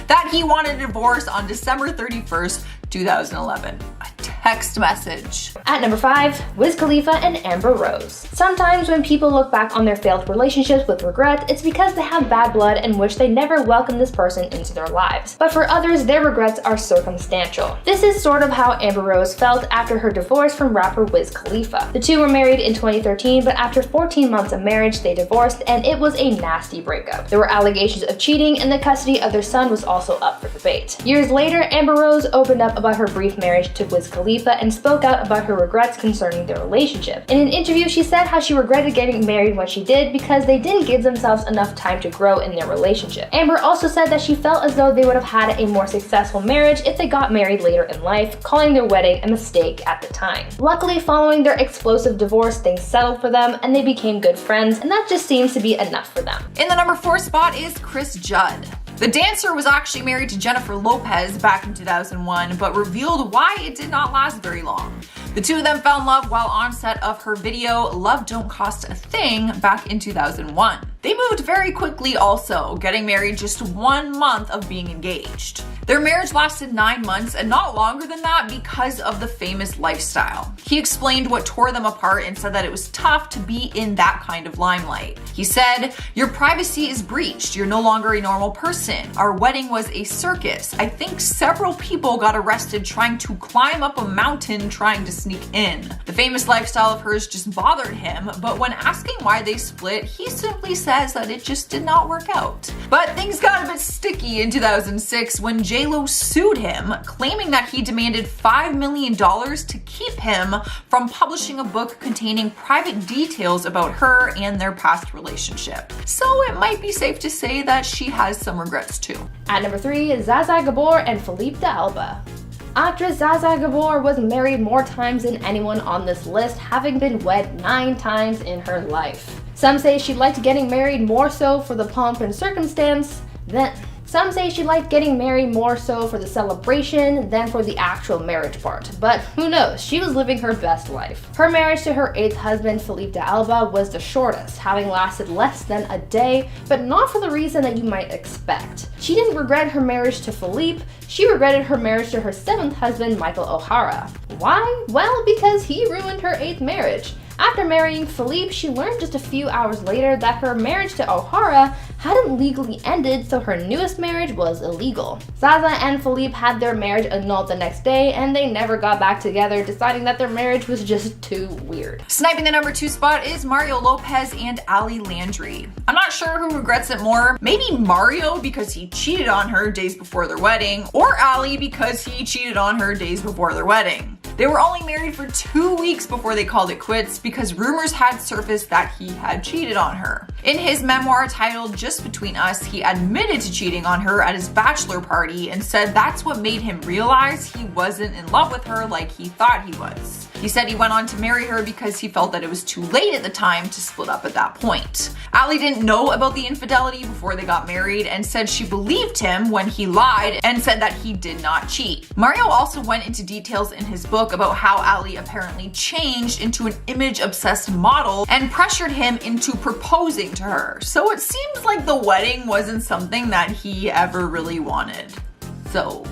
C: that he wanted a divorce on December 31st, 2011. A text message.
A: At number 5, Wiz Khalifa and Amber Rose. Sometimes when people look back on their failed relationships with regret, it's because they have bad blood and wish they never welcomed this person into their lives. But for others, their regrets are circumstantial. This is sort of how Amber Rose felt after her divorce from rapper Wiz Khalifa. The two were married in 2013, but after 14 months of marriage, they divorced, and it was a nasty breakup. There were allegations of cheating, and the custody of their son was also up for debate. Years later, Amber Rose opened up about her brief marriage to Wiz Khalifa and spoke out about her regrets concerning their relationship. In an interview, she said how she regretted getting married when she did because they didn't give themselves enough time to grow in their relationship. Amber also said that she felt as though they would have had a more successful marriage if they got married later in life, calling their wedding a mistake at the time. Luckily, following their explosive divorce, things settled for them and they became good friends, and that just seems to be enough for them.
C: In the number 4 spot is Chris Judd. The dancer was actually married to Jennifer Lopez back in 2001, but revealed why it did not last very long. The two of them fell in love while on set of her video Love Don't Cost a Thing back in 2001. They moved very quickly also, getting married just 1 month of being engaged. Their marriage lasted 9 months and not longer than that because of the famous lifestyle. He explained what tore them apart and said that it was tough to be in that kind of limelight. He said, "Your privacy is breached. You're no longer a normal person. Our wedding was a circus. I think several people got arrested trying to climb up a mountain trying to sneak in." The famous lifestyle of hers just bothered him, but when asking why they split, he simply says that it just did not work out. But things got a bit sticky in 2006 when J-Lo sued him, claiming that he demanded $5 million to keep him from publishing a book containing private details about her and their past relationship. So it might be safe to say that she has some regrets too.
A: At number 3 is Zaza Gabor and Philippe D'Alba. Actress Zaza Gabor was married more times than anyone on this list, having been wed 9 times in her life. Some say she liked getting married more so for the pomp and circumstance than Some say she liked getting married more so for the celebration than for the actual marriage part, but who knows, she was living her best life. Her marriage to her 8th husband, Philippe D'Alba, was the shortest, having lasted less than a day, but not for the reason that you might expect. She didn't regret her marriage to Philippe, she regretted her marriage to her 7th husband, Michael O'Hara. Why? Well, because he ruined her 8th marriage. After marrying Philippe, she learned just a few hours later that her marriage to O'Hara hadn't legally ended, so her newest marriage was illegal. Zaza and Philippe had their marriage annulled the next day, and they never got back together, deciding that their marriage was just too weird.
C: Sniping the number 2 spot is Mario Lopez and Ali Landry. I'm not sure who regrets it more. Maybe Mario because he cheated on her days before their wedding, or Ali because he cheated on her days before their wedding. They were only married for 2 weeks before they called it quits because rumors had surfaced that he had cheated on her. In his memoir titled Just Between Us, he admitted to cheating on her at his bachelor party and said that's what made him realize he wasn't in love with her like he thought he was. He said he went on to marry her because he felt that it was too late at the time to split up at that point. Ali didn't know about the infidelity before they got married and said she believed him when he lied and said that he did not cheat. Mario also went into details in his book about how Ali apparently changed into an image-obsessed model and pressured him into proposing to her. So it seems like the wedding wasn't something that he ever really wanted. So,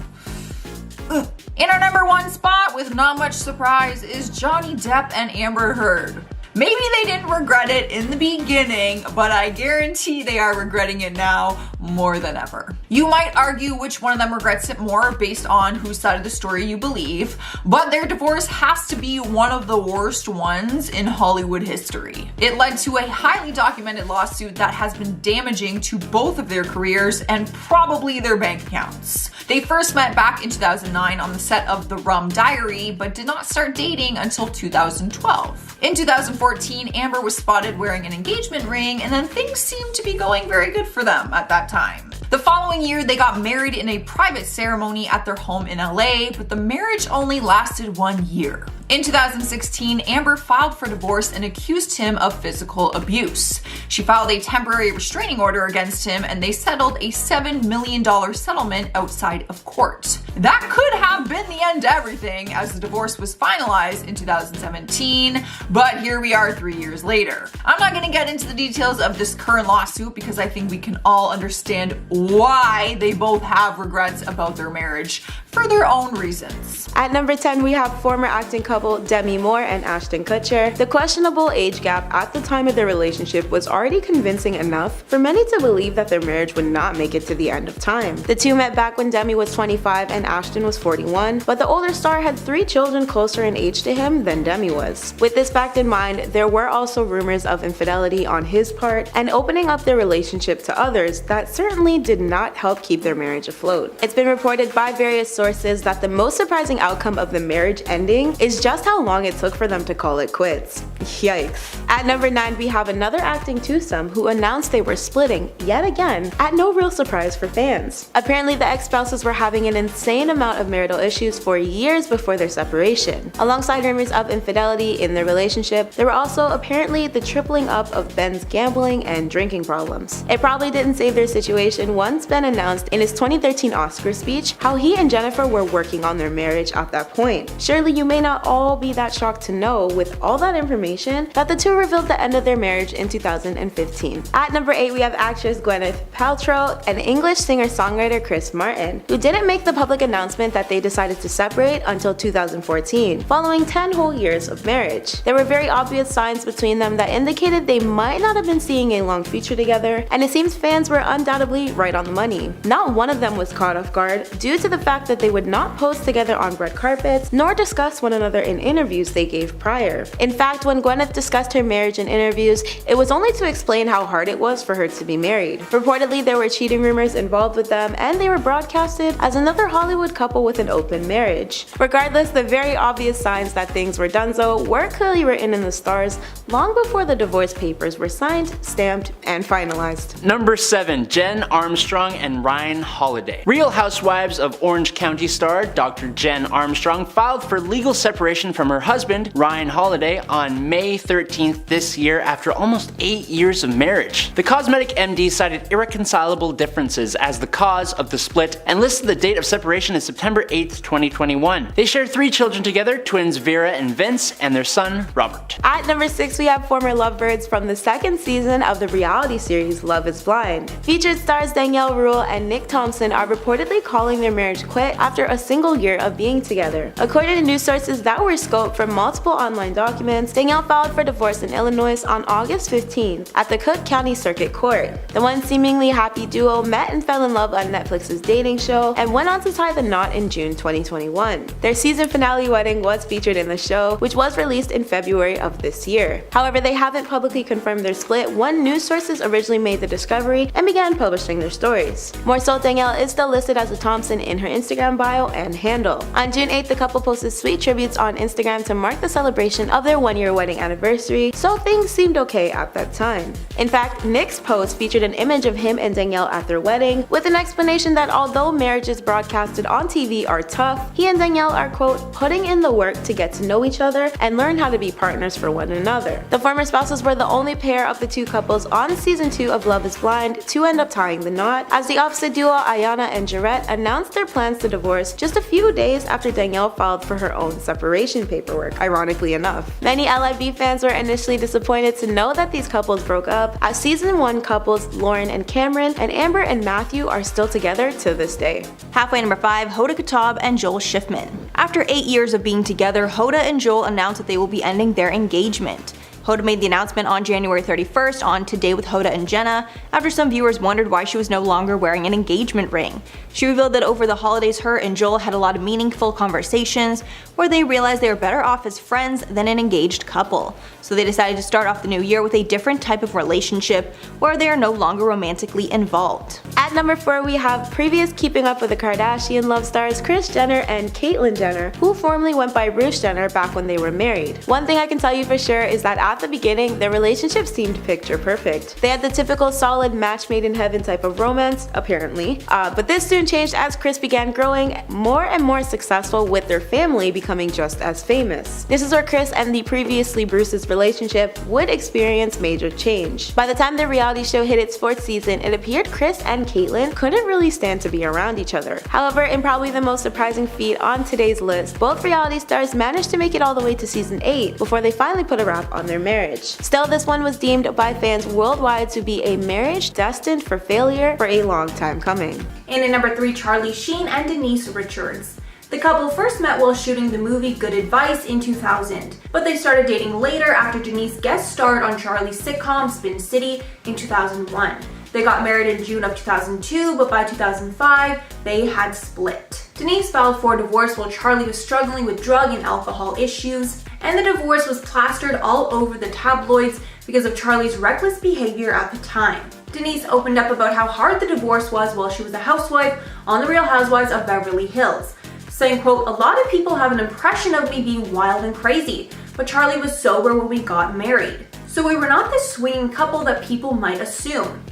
C: in our number 1 spot, with not much surprise, is Johnny Depp and Amber Heard. Maybe they didn't regret it in the beginning, but I guarantee they are regretting it now more than ever. You might argue which one of them regrets it more based on whose side of the story you believe, but their divorce has to be one of the worst ones in Hollywood history. It led to a highly documented lawsuit that has been damaging to both of their careers and probably their bank accounts. They first met back in 2009 on the set of The Rum Diary, but did not start dating until 2012. In 2014, Amber was spotted wearing an engagement ring, and then things seemed to be going very good for them at that time. The following year, they got married in a private ceremony at their home in LA, but the marriage only lasted 1 year. In 2016, Amber filed for divorce and accused him of physical abuse. She filed a temporary restraining order against him, and they settled a $7 million settlement outside of court. That could have been the end to everything, as the divorce was finalized in 2017, but here we are 3 years later. I'm not going to get into the details of this current lawsuit because I think we can all understand why they both have regrets about their marriage for their own reasons.
E: At number 10, we have former acting couple Demi Moore and Ashton Kutcher. The questionable age gap at the time of their relationship was already convincing enough for many to believe that their marriage would not make it to the end of time. The two met back when Demi was 25 and Ashton was 41, but the older star had 3 children closer in age to him than Demi was. With this fact in mind, there were also rumors of infidelity on his part and opening up their relationship to others that certainly did not help keep their marriage afloat. It's been reported by various sources that the most surprising outcome of the marriage ending is just how long it took for them to call it quits. Yikes. At number 9, we have another acting twosome who announced they were splitting yet again, at no real surprise for fans. Apparently, the ex-spouses were having an insane amount of marital issues for years before their separation. Alongside rumors of infidelity in their relationship, there were also apparently the tripling up of Ben's gambling and drinking problems. It probably didn't save their situation once Ben announced in his 2013 Oscar speech how he and Jennifer were working on their marriage at that point. Surely you may not all be that shocked to know, with all that information, that the two revealed the end of their marriage in 2015. At number 8, we have actress Gwyneth Paltrow and English singer-songwriter Chris Martin, who didn't make the public announcement that they decided to separate until 2014, following 10 whole years of marriage. There were very obvious signs between them that indicated they might not have been seeing a long future together, and it seems fans were undoubtedly right on the money. Not one of them was caught off guard due to the fact that they would not pose together on red carpets nor discuss one another in interviews they gave prior. In fact, when Gwyneth discussed her marriage in interviews, it was only to explain how hard it was for her to be married. Reportedly, there were cheating rumors involved with them, and they were broadcasted as another Hollywood couple with an open marriage. Regardless, the very obvious signs that things were donezo were clearly written in the stars long before the divorce papers were signed, stamped, and finalized.
F: Number 7, Jen Armstrong and Ryan Holiday. Real Housewives of Orange County star Dr. Jen Armstrong filed for legal separation from her husband, Ryan Holiday, on May 13th this year after almost 8 years of marriage. The cosmetic MD cited irreconcilable differences as the cause of the split and listed the date of separation separation is September 8th, 2021. They share 3 children together, twins Vera and Vince, and their son, Robert.
E: At number 6, we have former lovebirds from the 2nd season of the reality series Love is Blind. Featured stars Danielle Rule and Nick Thompson are reportedly calling their marriage quit after a single year of being together. According to news sources that were scoped from multiple online documents, Danielle filed for divorce in Illinois on August 15th at the Cook County Circuit Court. The once seemingly happy duo met and fell in love on Netflix's dating show and went on to tie the knot in June 2021. Their season finale wedding was featured in the show, which was released in February of this year. However, they haven't publicly confirmed their split when news sources originally made the discovery and began publishing their stories. More so, Danielle is still listed as a Thompson in her Instagram bio and handle. On June 8th, the couple posted sweet tributes on Instagram to mark the celebration of their 1-year wedding anniversary, so things seemed okay at that time. In fact, Nick's post featured an image of him and Danielle at their wedding, with an explanation that although marriages broadcasted on TV are tough, he and Danielle are, quote, putting in the work to get to know each other and learn how to be partners for one another. The former spouses were the only pair of the 2 couples on season 2 of Love is Blind to end up tying the knot, as the opposite duo Ayana and Jarrett announced their plans to divorce just a few days after Danielle filed for her own separation paperwork, ironically enough. Many LIB fans were initially disappointed to know that these couples broke up, as season 1 couples Lauren and Cameron and Amber and Matthew are still together to this day.
G: Halfway number 5, Hoda and Joel Schiffman. After 8 years of being together, Hoda and Joel announced that they will be ending their engagement. Hoda made the announcement on January 31st on Today with Hoda and Jenna, after some viewers wondered why she was no longer wearing an engagement ring. She revealed that over the holidays her and Joel had a lot of meaningful conversations where they realized they were better off as friends than an engaged couple. So they decided to start off the new year with a different type of relationship where they are no longer romantically involved.
E: At number 4, we have previous Keeping Up with the Kardashian love stars Kris Jenner and Caitlyn Jenner, who formerly went by Bruce Jenner back when they were married. One thing I can tell you for sure is that at the beginning, their relationship seemed picture perfect. They had the typical solid match made in heaven type of romance, apparently, but this soon changed as Kris began growing more and more successful, with their family becoming just as famous. This is where Kris and the previously Bruce's relationship would experience major change. By the time the reality show hit its 4th season, it appeared Kris and Caitlyn couldn't really stand to be around each other. However, in probably the most surprising feat on today's list, both reality stars managed to make it all the way to season 8 before they finally put a wrap on their marriage. Still, this one was deemed by fans worldwide to be a marriage destined for failure for a long time coming.
G: And at number 3, Charlie Sheen and Denise Richards. The couple first met while shooting the movie Good Advice in 2000, but they started dating later after Denise guest starred on Charlie's sitcom Spin City in 2001. They got married in June of 2002, but by 2005, they had split. Denise filed for divorce while Charlie was struggling with drug and alcohol issues, and the divorce was plastered all over the tabloids because of Charlie's reckless behavior at the time. Denise opened up about how hard the divorce was while she was a housewife on The Real Housewives of Beverly Hills, saying, quote, "A lot of people have an impression of me being wild and crazy, but Charlie was sober when we got married. So we were not this swinging couple that people might assume."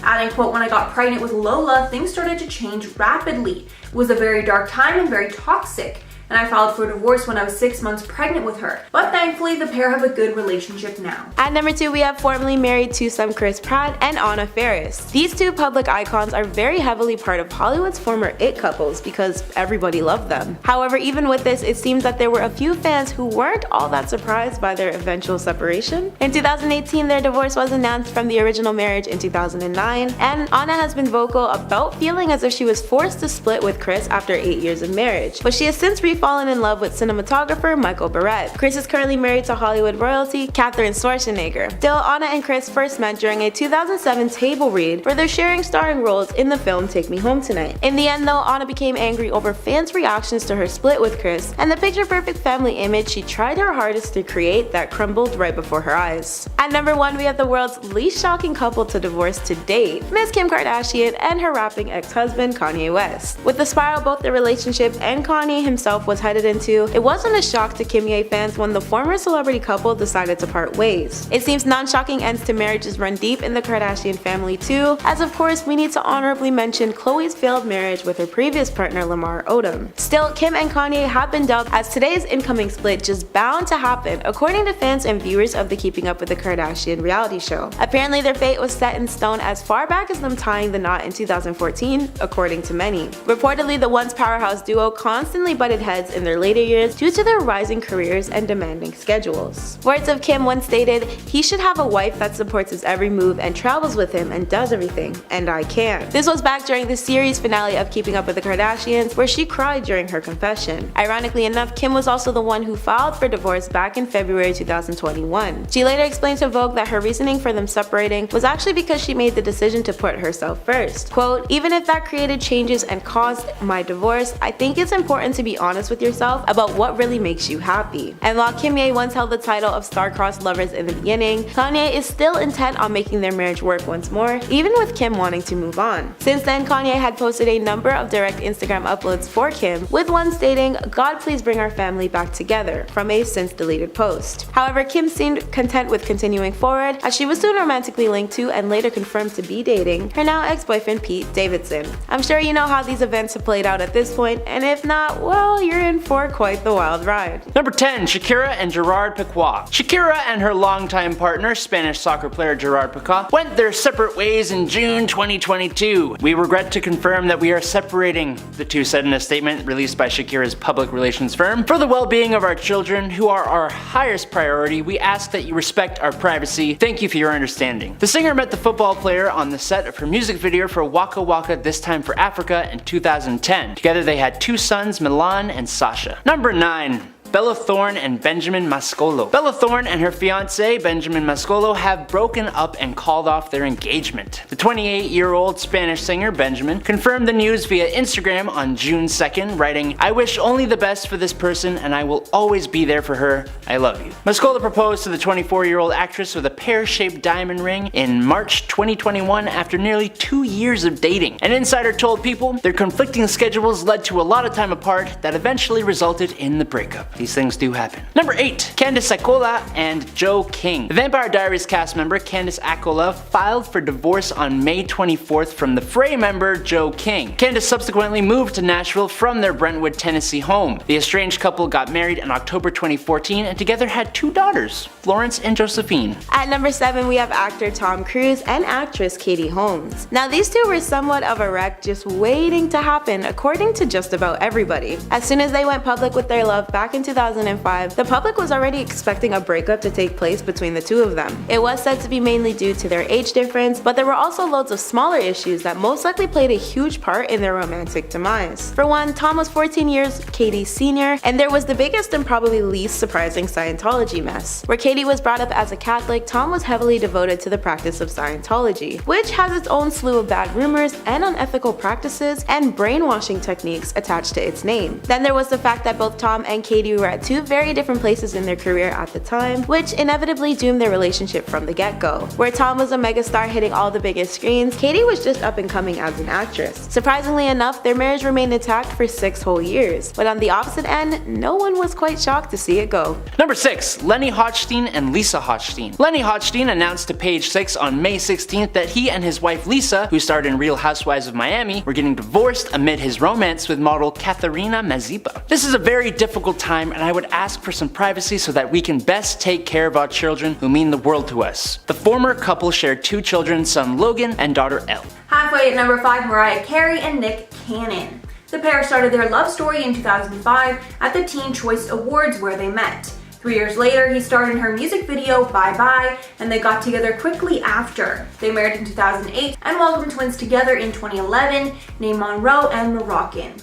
G: Adding, quote, "When I got pregnant with Lola, things started to change rapidly. It was a very dark time and very toxic. And I filed for divorce when I was 6 months pregnant with her. But thankfully, the pair have a good relationship now."
E: At number 2, we have formerly married twosome Chris Pratt and Anna Faris. These 2 public icons are very heavily part of Hollywood's former it couples because everybody loved them. However, even with this, it seems that there were a few fans who weren't all that surprised by their eventual separation. In 2018, their divorce was announced from the original marriage in 2009, and Anna has been vocal about feeling as if she was forced to split with Chris after 8 years of marriage. But she has since fallen in love with cinematographer Michael Barrett. Chris is currently married to Hollywood royalty Katherine Schwarzenegger. Still, Anna and Chris first met during a 2007 table read where they're sharing starring roles in the film Take Me Home Tonight. In the end though, Anna became angry over fans' reactions to her split with Chris and the picture-perfect family image she tried her hardest to create that crumbled right before her eyes. At number 1, we have the world's least shocking couple to divorce to date, Miss Kim Kardashian and her rapping ex-husband Kanye West. With the spiral both the relationship and Kanye himself itself was headed into, it wasn't a shock to Kim Ye fans when the former celebrity couple decided to part ways. It seems non-shocking ends to marriages run deep in the Kardashian family too, as of course we need to honorably mention Khloe's failed marriage with her previous partner Lamar Odom. Still, Kim and Kanye have been dubbed as today's incoming split just bound to happen, according to fans and viewers of the Keeping Up with the Kardashian reality show. Apparently their fate was set in stone as far back as them tying the knot in 2014, according to many. Reportedly, the once powerhouse duo constantly butted heads in their later years due to their rising careers and demanding schedules. Words of Kim once stated, "He should have a wife that supports his every move and travels with him and does everything, and I can't." This was back during the series finale of Keeping Up with the Kardashians, where she cried during her confession. Ironically enough, Kim was also the one who filed for divorce back in February 2021. She later explained to Vogue that her reasoning for them separating was actually because she made the decision to put herself first. Quote, "Even if that created changes and caused my divorce, I think it's important to be honest with yourself about what really makes you happy." And while Kim Ye once held the title of star-crossed lovers in the beginning, Kanye is still intent on making their marriage work once more, even with Kim wanting to move on. Since then, Kanye had posted a number of direct Instagram uploads for Kim, with one stating, "God please bring our family back together," from a since deleted post. However, Kim seemed content with continuing forward, as she was soon romantically linked to and later confirmed to be dating her now ex-boyfriend Pete Davidson. I'm sure you know how these events have played out at this point, and if not, well, you're in for quite the wild ride.
F: Number 10. Shakira and Gerard Piqué. Shakira and her longtime partner, Spanish soccer player Gerard Piqué, went their separate ways in June 2022. "We regret to confirm that we are separating," the two said in a statement released by Shakira's public relations firm. "For the well-being of our children, who are our highest priority, we ask that you respect our privacy. Thank you for your understanding." The singer met the football player on the set of her music video for Waka Waka This Time for Africa in 2010. Together they had two sons, Milan and Sasha. Number 9. Bella Thorne and Benjamin Mascolo. Bella Thorne and her fiance, Benjamin Mascolo, have broken up and called off their engagement. The 28-year-old Spanish singer, Benjamin, confirmed the news via Instagram on June 2nd, writing, "I wish only the best for this person and I will always be there for her. I love you." Mascolo proposed to the 24-year-old actress with a pear-shaped diamond ring in March 2021 after nearly 2 years of dating. An insider told People their conflicting schedules led to a lot of time apart that eventually resulted in the breakup. These things do happen. Number 8. Candice Accola and Joe King. The Vampire Diaries cast member Candice Accola filed for divorce on May 24th from the Fray member Joe King. Candice subsequently moved to Nashville from their Brentwood, Tennessee home. The estranged couple got married in October 2014 and together had 2 daughters, Florence and Josephine.
E: At number 7, we have actor Tom Cruise and actress Katie Holmes. Now these two were somewhat of a wreck just waiting to happen, according to just about everybody. As soon as they went public with their love back in 2005, the public was already expecting a breakup to take place between the two of them. It was said to be mainly due to their age difference, but there were also loads of smaller issues that most likely played a huge part in their romantic demise. For one, Tom was 14 years Katie's senior, and there was the biggest and probably least surprising Scientology mess. Where Katie was brought up as a Catholic, Tom was heavily devoted to the practice of Scientology, which has its own slew of bad rumors and unethical practices and brainwashing techniques attached to its name. Then there was the fact that both Tom and Katie were at 2 very different places in their career at the time, which inevitably doomed their relationship from the get-go. Where Tom was a megastar hitting all the biggest screens, Katie was just up and coming as an actress. Surprisingly enough, their marriage remained intact for 6 whole years, but on the opposite end, no one was quite shocked to see it go.
F: Number 6. Lenny Hochstein and Lisa Hochstein. Lenny Hochstein announced to Page 6 on May 16th that he and his wife Lisa, who starred in Real Housewives of Miami, were getting divorced amid his romance with model Katharina Mazepa. This is a very difficult time and I would ask for some privacy so that we can best take care of our children who mean the world to us. The former couple shared 2 children, son Logan and daughter Elle.
G: Halfway at number 5, Mariah Carey and Nick Cannon. The pair started their love story in 2005 at the Teen Choice Awards where they met. 3 years later, he starred in her music video, Bye Bye, and they got together quickly after. They married in 2008 and welcomed twins together in 2011, named Monroe and Moroccan.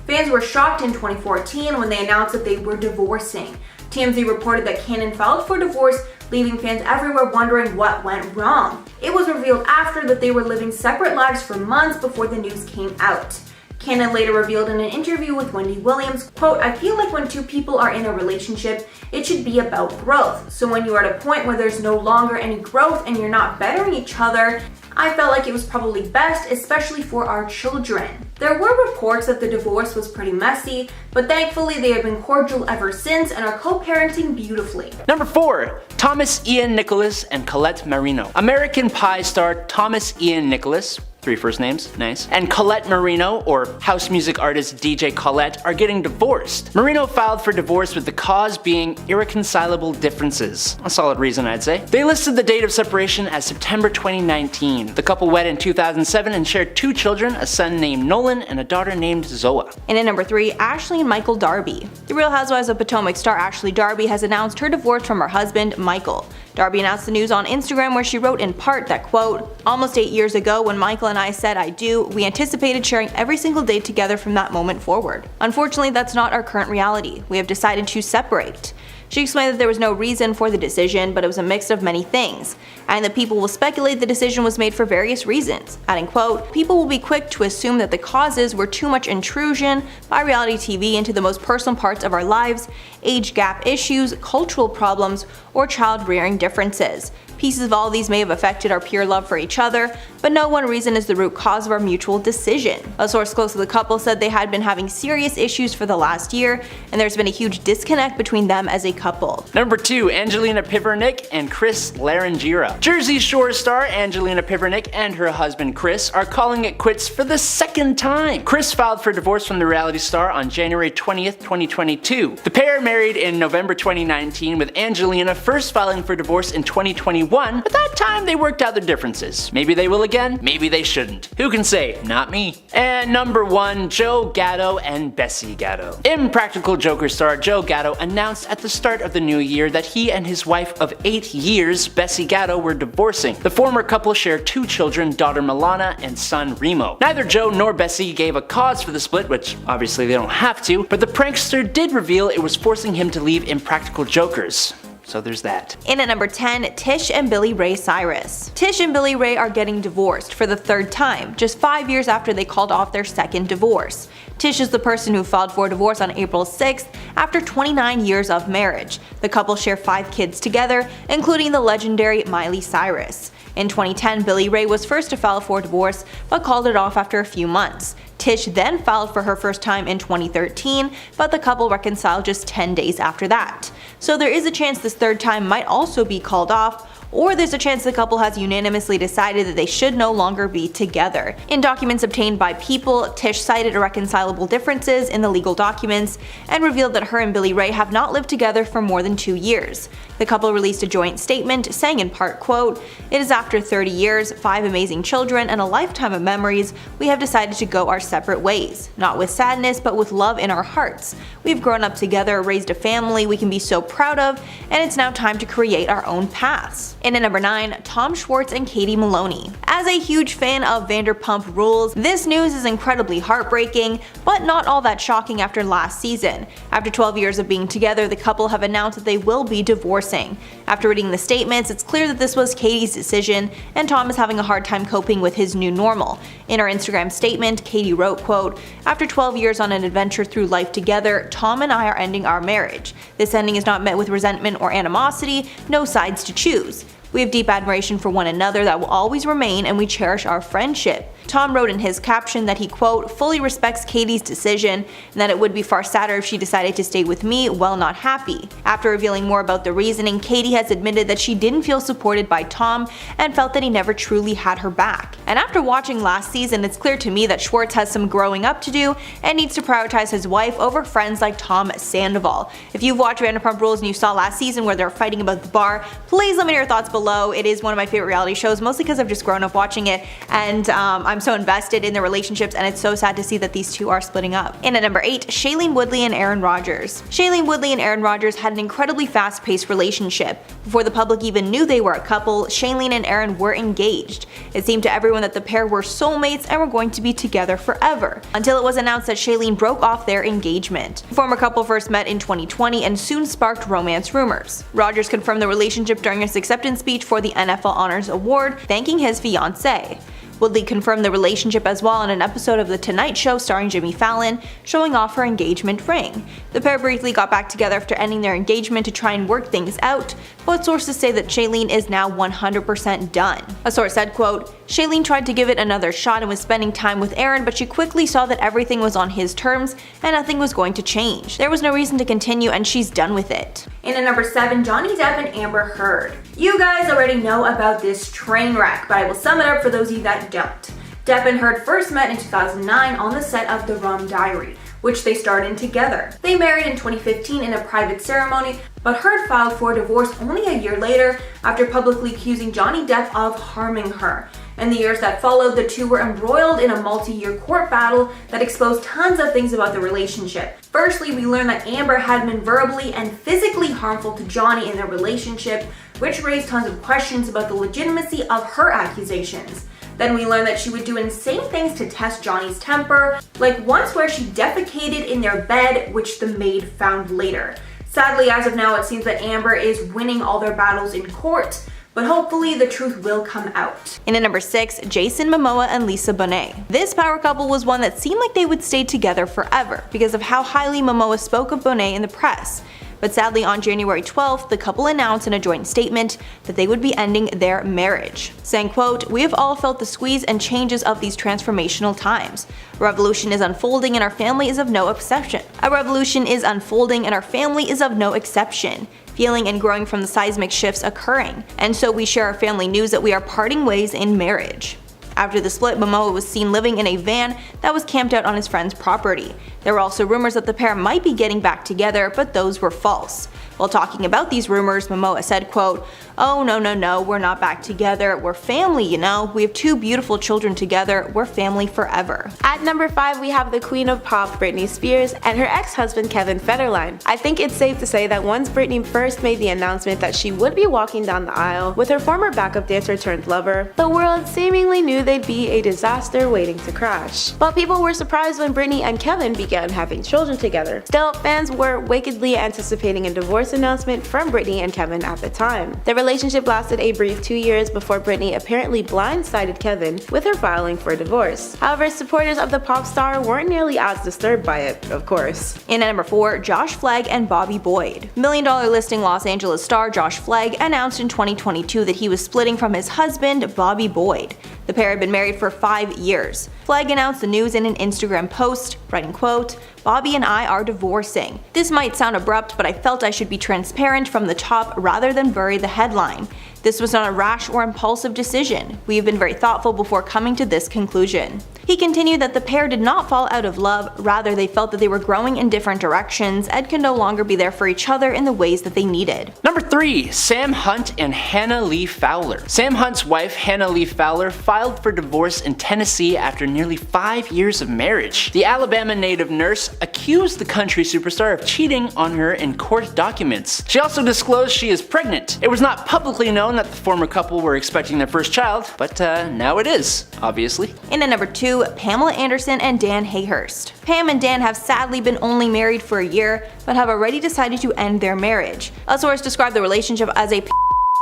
G: Fans were shocked in 2014 when they announced that they were divorcing. TMZ reported that Cannon filed for divorce, leaving fans everywhere wondering what went wrong. It was revealed after that they were living separate lives for months before the news came out. Katan later revealed in an interview with Wendy Williams, quote, "I feel like when two people are in a relationship, it should be about growth. So when you are at a point where there's no longer any growth and you're not bettering each other, I felt like it was probably best, especially for our children." There were reports that the divorce was pretty messy, but thankfully they have been cordial ever since and are co-parenting beautifully.
F: Number 4. Thomas Ian Nicholas and Colette Marino. American Pie star Thomas Ian Nicholas, 3 first names, nice, and Colette Marino, or house music artist DJ Colette, are getting divorced. Marino filed for divorce with the cause being irreconcilable differences. A solid reason, I'd say. They listed the date of separation as September 2019. The couple wed in 2007 and shared 2 children, a son named Nolan and a daughter named Zoa.
G: And at number 3, Ashley and Michael Darby. The Real Housewives of Potomac star Ashley Darby has announced her divorce from her husband, Michael. Darby announced the news on Instagram, where she wrote in part that, quote, "Almost 8 years ago when Michael and I said I do, we anticipated sharing every single day together from that moment forward. Unfortunately, that's not our current reality. We have decided to separate." She explained that there was no reason for the decision, but it was a mix of many things, and that people will speculate the decision was made for various reasons, adding, quote, "People will be quick to assume that the causes were too much intrusion by reality TV into the most personal parts of our lives, age gap issues, cultural problems, or child rearing differences. Pieces of all these may have affected our pure love for each other, but no one reason is the root cause of our mutual decision." A source close to the couple said they had been having serious issues for the last year, and there's been a huge disconnect between them as a couple.
F: Number 2. Angelina Pivernick and Chris Larangira. Jersey Shore star Angelina Pivernick and her husband Chris are calling it quits for the 2nd time. Chris filed for divorce from the reality star on January 20th, 2022. The pair married in November 2019, with Angelina first filing for divorce in 2021. At that time, they worked out their differences. Maybe they will again, maybe they shouldn't. Who can say? Not me. And number 1, Joe Gatto and Bessie Gatto. Impractical Joker star Joe Gatto announced at the start of the new year that he and his wife of 8 years, Bessie Gatto, were divorcing. The former couple share 2 children, daughter Milana and son Remo. Neither Joe nor Bessie gave a cause for the split, which obviously they don't have to, but the prankster did reveal it was forcing him to leave Impractical Jokers. So there's that.
G: In at number 10, Tish and Billy Ray Cyrus. Tish and Billy Ray are getting divorced for the 3rd time, just 5 years after they called off their 2nd divorce. Tish is the person who filed for divorce on April 6th after 29 years of marriage. The couple share 5 kids together, including the legendary Miley Cyrus. In 2010, Billy Ray was first to file for divorce, but called it off after a few months. Tish then filed for her first time in 2013, but the couple reconciled just 10 days after that. So there is a chance this 3rd time might also be called off, or there's a chance the couple has unanimously decided that they should no longer be together. In documents obtained by People, Tish cited irreconcilable differences in the legal documents and revealed that her and Billy Ray have not lived together for more than 2 years. The couple released a joint statement saying in part, quote, "It is after 30 years, 5 amazing children, and a lifetime of memories, we have decided to go our separate ways. Not with sadness, but with love in our hearts. We've grown up together, raised a family we can be so proud of, and it's now time to create our own paths." In at number 9, Tom Schwartz and Katie Maloney. As a huge fan of Vanderpump Rules, this news is incredibly heartbreaking, but not all that shocking after last season. After 12 years of being together, the couple have announced that they will be divorcing. After reading the statements, it's clear that this was Katie's decision, and Tom is having a hard time coping with his new normal. In her Instagram statement, Katie wrote, quote, "After 12 years on an adventure through life together, Tom and I are ending our marriage. This ending is not met with resentment or animosity, no sides to choose. We have deep admiration for one another that will always remain, and we cherish our friendship." Tom wrote in his caption that he, quote, "fully respects Katie's decision and that it would be far sadder if she decided to stay with me while not happy." After revealing more about the reasoning, Katie has admitted that she didn't feel supported by Tom and felt that he never truly had her back. And after watching last season, it's clear to me that Schwartz has some growing up to do and needs to prioritize his wife over friends like Tom Sandoval. If you've watched Vanderpump Rules and you saw last season where they're fighting about the bar, please let me know your thoughts below. It is one of my favorite reality shows, mostly because I've just grown up watching it, and I'm so invested in their relationships, and it's so sad to see that these two are splitting up. In at number 8, Shailene Woodley and Aaron Rodgers. Shailene Woodley and Aaron Rodgers had an incredibly fast-paced relationship. Before the public even knew they were a couple, Shailene and Aaron were engaged. It seemed to everyone that the pair were soulmates and were going to be together forever, until it was announced that Shailene broke off their engagement. The former couple first met in 2020 and soon sparked romance rumors. Rodgers confirmed the relationship during his acceptance speech for the NFL Honors Award, thanking his fiancée.
H: Woodley confirmed the relationship as well in an episode of The Tonight Show starring Jimmy Fallon, showing off her engagement ring. The pair briefly got back together after ending their engagement to try and work things out, but sources say that Shailene is now 100% done. A source said, quote, "Shailene tried to give it another shot and was spending time with Aaron, but she quickly saw that everything was on his terms and nothing was going to change. There was no reason to continue and she's done with it."
G: In at number 7, Johnny Depp and Amber Heard. You guys already know about this train wreck, but I will sum it up for those of you that don't. Depp and Heard first met in 2009 on the set of The Rum Diary, which they starred in together. They married in 2015 in a private ceremony, but Heard filed for divorce only a year later after publicly accusing Johnny Depp of harming her. In the years that followed, the two were embroiled in a multi-year court battle that exposed tons of things about the relationship. Firstly, we learned that Amber had been verbally and physically harmful to Johnny in their relationship, which raised tons of questions about the legitimacy of her accusations. Then we learned that she would do insane things to test Johnny's temper, like once where she defecated in their bed, which the maid found later. Sadly, as of now, it seems that Amber is winning all their battles in court, but hopefully the truth will come out.
H: In at number 6, Jason Momoa and Lisa Bonet. This power couple was one that seemed like they would stay together forever because of how highly Momoa spoke of Bonet in the press. But sadly, on January 12th, the couple announced in a joint statement that they would be ending their marriage, saying, quote, "We have all felt the squeeze and changes of these transformational times. A revolution is unfolding and our family is of no exception. A revolution is unfolding and our family is of no exception. Feeling and growing from the seismic shifts occurring. And so we share our family news that we are parting ways in marriage." After the split, Momoa was seen living in a van that was camped out on his friend's property. There were also rumors that the pair might be getting back together, but those were false. While talking about these rumors, Momoa said, quote, "Oh no, we're not back together. We're family, you know. We have 2 beautiful children together. We're family forever."
E: At number 5, we have the queen of pop, Britney Spears, and her ex-husband Kevin Federline. I think it's safe to say that once Britney first made the announcement that she would be walking down the aisle with her former backup dancer turned lover, the world seemingly knew they'd be a disaster waiting to crash. But people were surprised when Britney and Kevin began having children together. Still, fans were wickedly anticipating a divorce announcement from Britney and Kevin at the time. The relationship lasted a brief 2 years before Britney apparently blindsided Kevin with her filing for divorce. However, supporters of the pop star weren't nearly as disturbed by it, of course.
H: In at number 4, Josh Flagg and Bobby Boyd. $1 Million Listing Los Angeles star Josh Flagg announced in 2022 that he was splitting from his husband, Bobby Boyd. The pair had been married for 5 years. Flagg announced the news in an Instagram post, writing, quote, "Bobby and I are divorcing. This might sound abrupt, but I felt I should be transparent from the top rather than bury the headline. This was not a rash or impulsive decision. We have been very thoughtful before coming to this conclusion." He continued that the pair did not fall out of love, rather they felt that they were growing in different directions and could no longer be there for each other in the ways that they needed.
F: Number 3, Sam Hunt and Hannah Lee Fowler. Sam Hunt's wife, Hannah Lee Fowler, filed for divorce in Tennessee after nearly 5 years of marriage. The Alabama native nurse accused the country superstar of cheating on her in court documents. She also disclosed she is pregnant. It was not publicly known that the former couple were expecting their first child, but now it is, obviously.
H: In at number 2, Pamela Anderson and Dan Hayhurst. Pam and Dan have sadly been only married for a year, but have already decided to end their marriage. A source described the relationship as a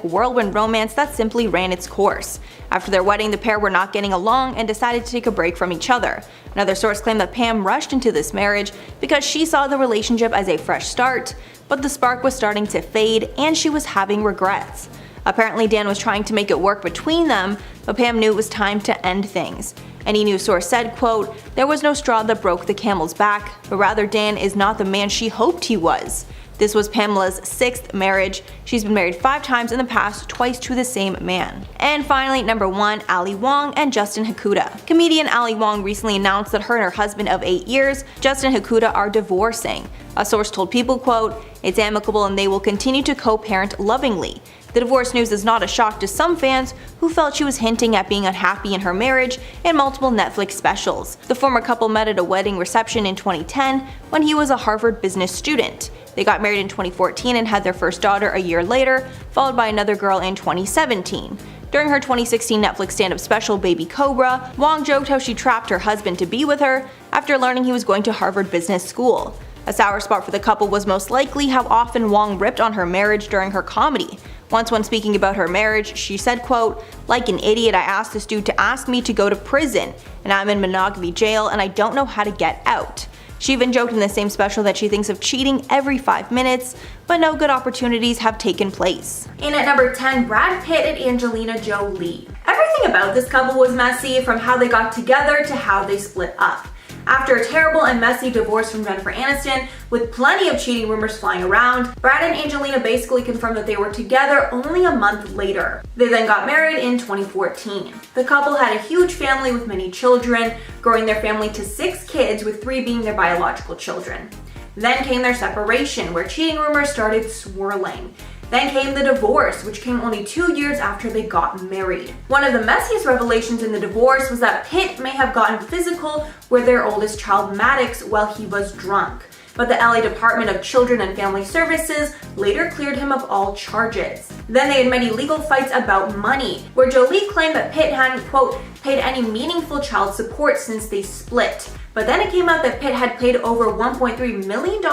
H: whirlwind romance that simply ran its course. After their wedding, the pair were not getting along and decided to take a break from each other. Another source claimed that Pam rushed into this marriage because she saw the relationship as a fresh start, but the spark was starting to fade and she was having regrets. Apparently Dan was trying to make it work between them, but Pam knew it was time to end things. Any news source said, quote, "There was no straw that broke the camel's back, but rather Dan is not the man she hoped he was." This was Pamela's 6th marriage. She's been married 5 times in the past, twice to the same man. And finally, number 1, Ali Wong and Justin Hakuda. Comedian Ali Wong recently announced that her and her husband of 8 years, Justin Hakuda, are divorcing. A source told People, quote, "It's amicable and they will continue to co-parent lovingly." The divorce news is not a shock to some fans who felt she was hinting at being unhappy in her marriage in multiple Netflix specials. The former couple met at a wedding reception in 2010 when he was a Harvard business student. They got married in 2014 and had their first daughter a year later, followed by another girl in 2017. During her 2016 Netflix stand-up special Baby Cobra, Wong joked how she trapped her husband to be with her after learning he was going to Harvard Business School. A sour spot for the couple was most likely how often Wong ripped on her marriage during her comedy. Once when speaking about her marriage, she said, quote, "Like an idiot, I asked this dude to ask me to go to prison, and I'm in monogamy jail and I don't know how to get out." She even joked in the same special that she thinks of cheating every 5 minutes, but no good opportunities have taken place.
G: In at number 10, Brad Pitt and Angelina Jolie. Everything about this couple was messy, from how they got together to how they split up. After a terrible and messy divorce from Jennifer Aniston, with plenty of cheating rumors flying around, Brad and Angelina basically confirmed that they were together only a month later. They then got married in 2014. The couple had a huge family with many children, growing their family to 6 kids, with 3 being their biological children. Then came their separation, where cheating rumors started swirling. Then came the divorce, which came only 2 years after they got married. One of the messiest revelations in the divorce was that Pitt may have gotten physical with their oldest child Maddox while he was drunk. But the LA Department of Children and Family Services later cleared him of all charges. Then they had many legal fights about money, where Jolie claimed that Pitt hadn't, quote, paid any meaningful child support since they split. But then it came out that Pitt had paid over $1.3 million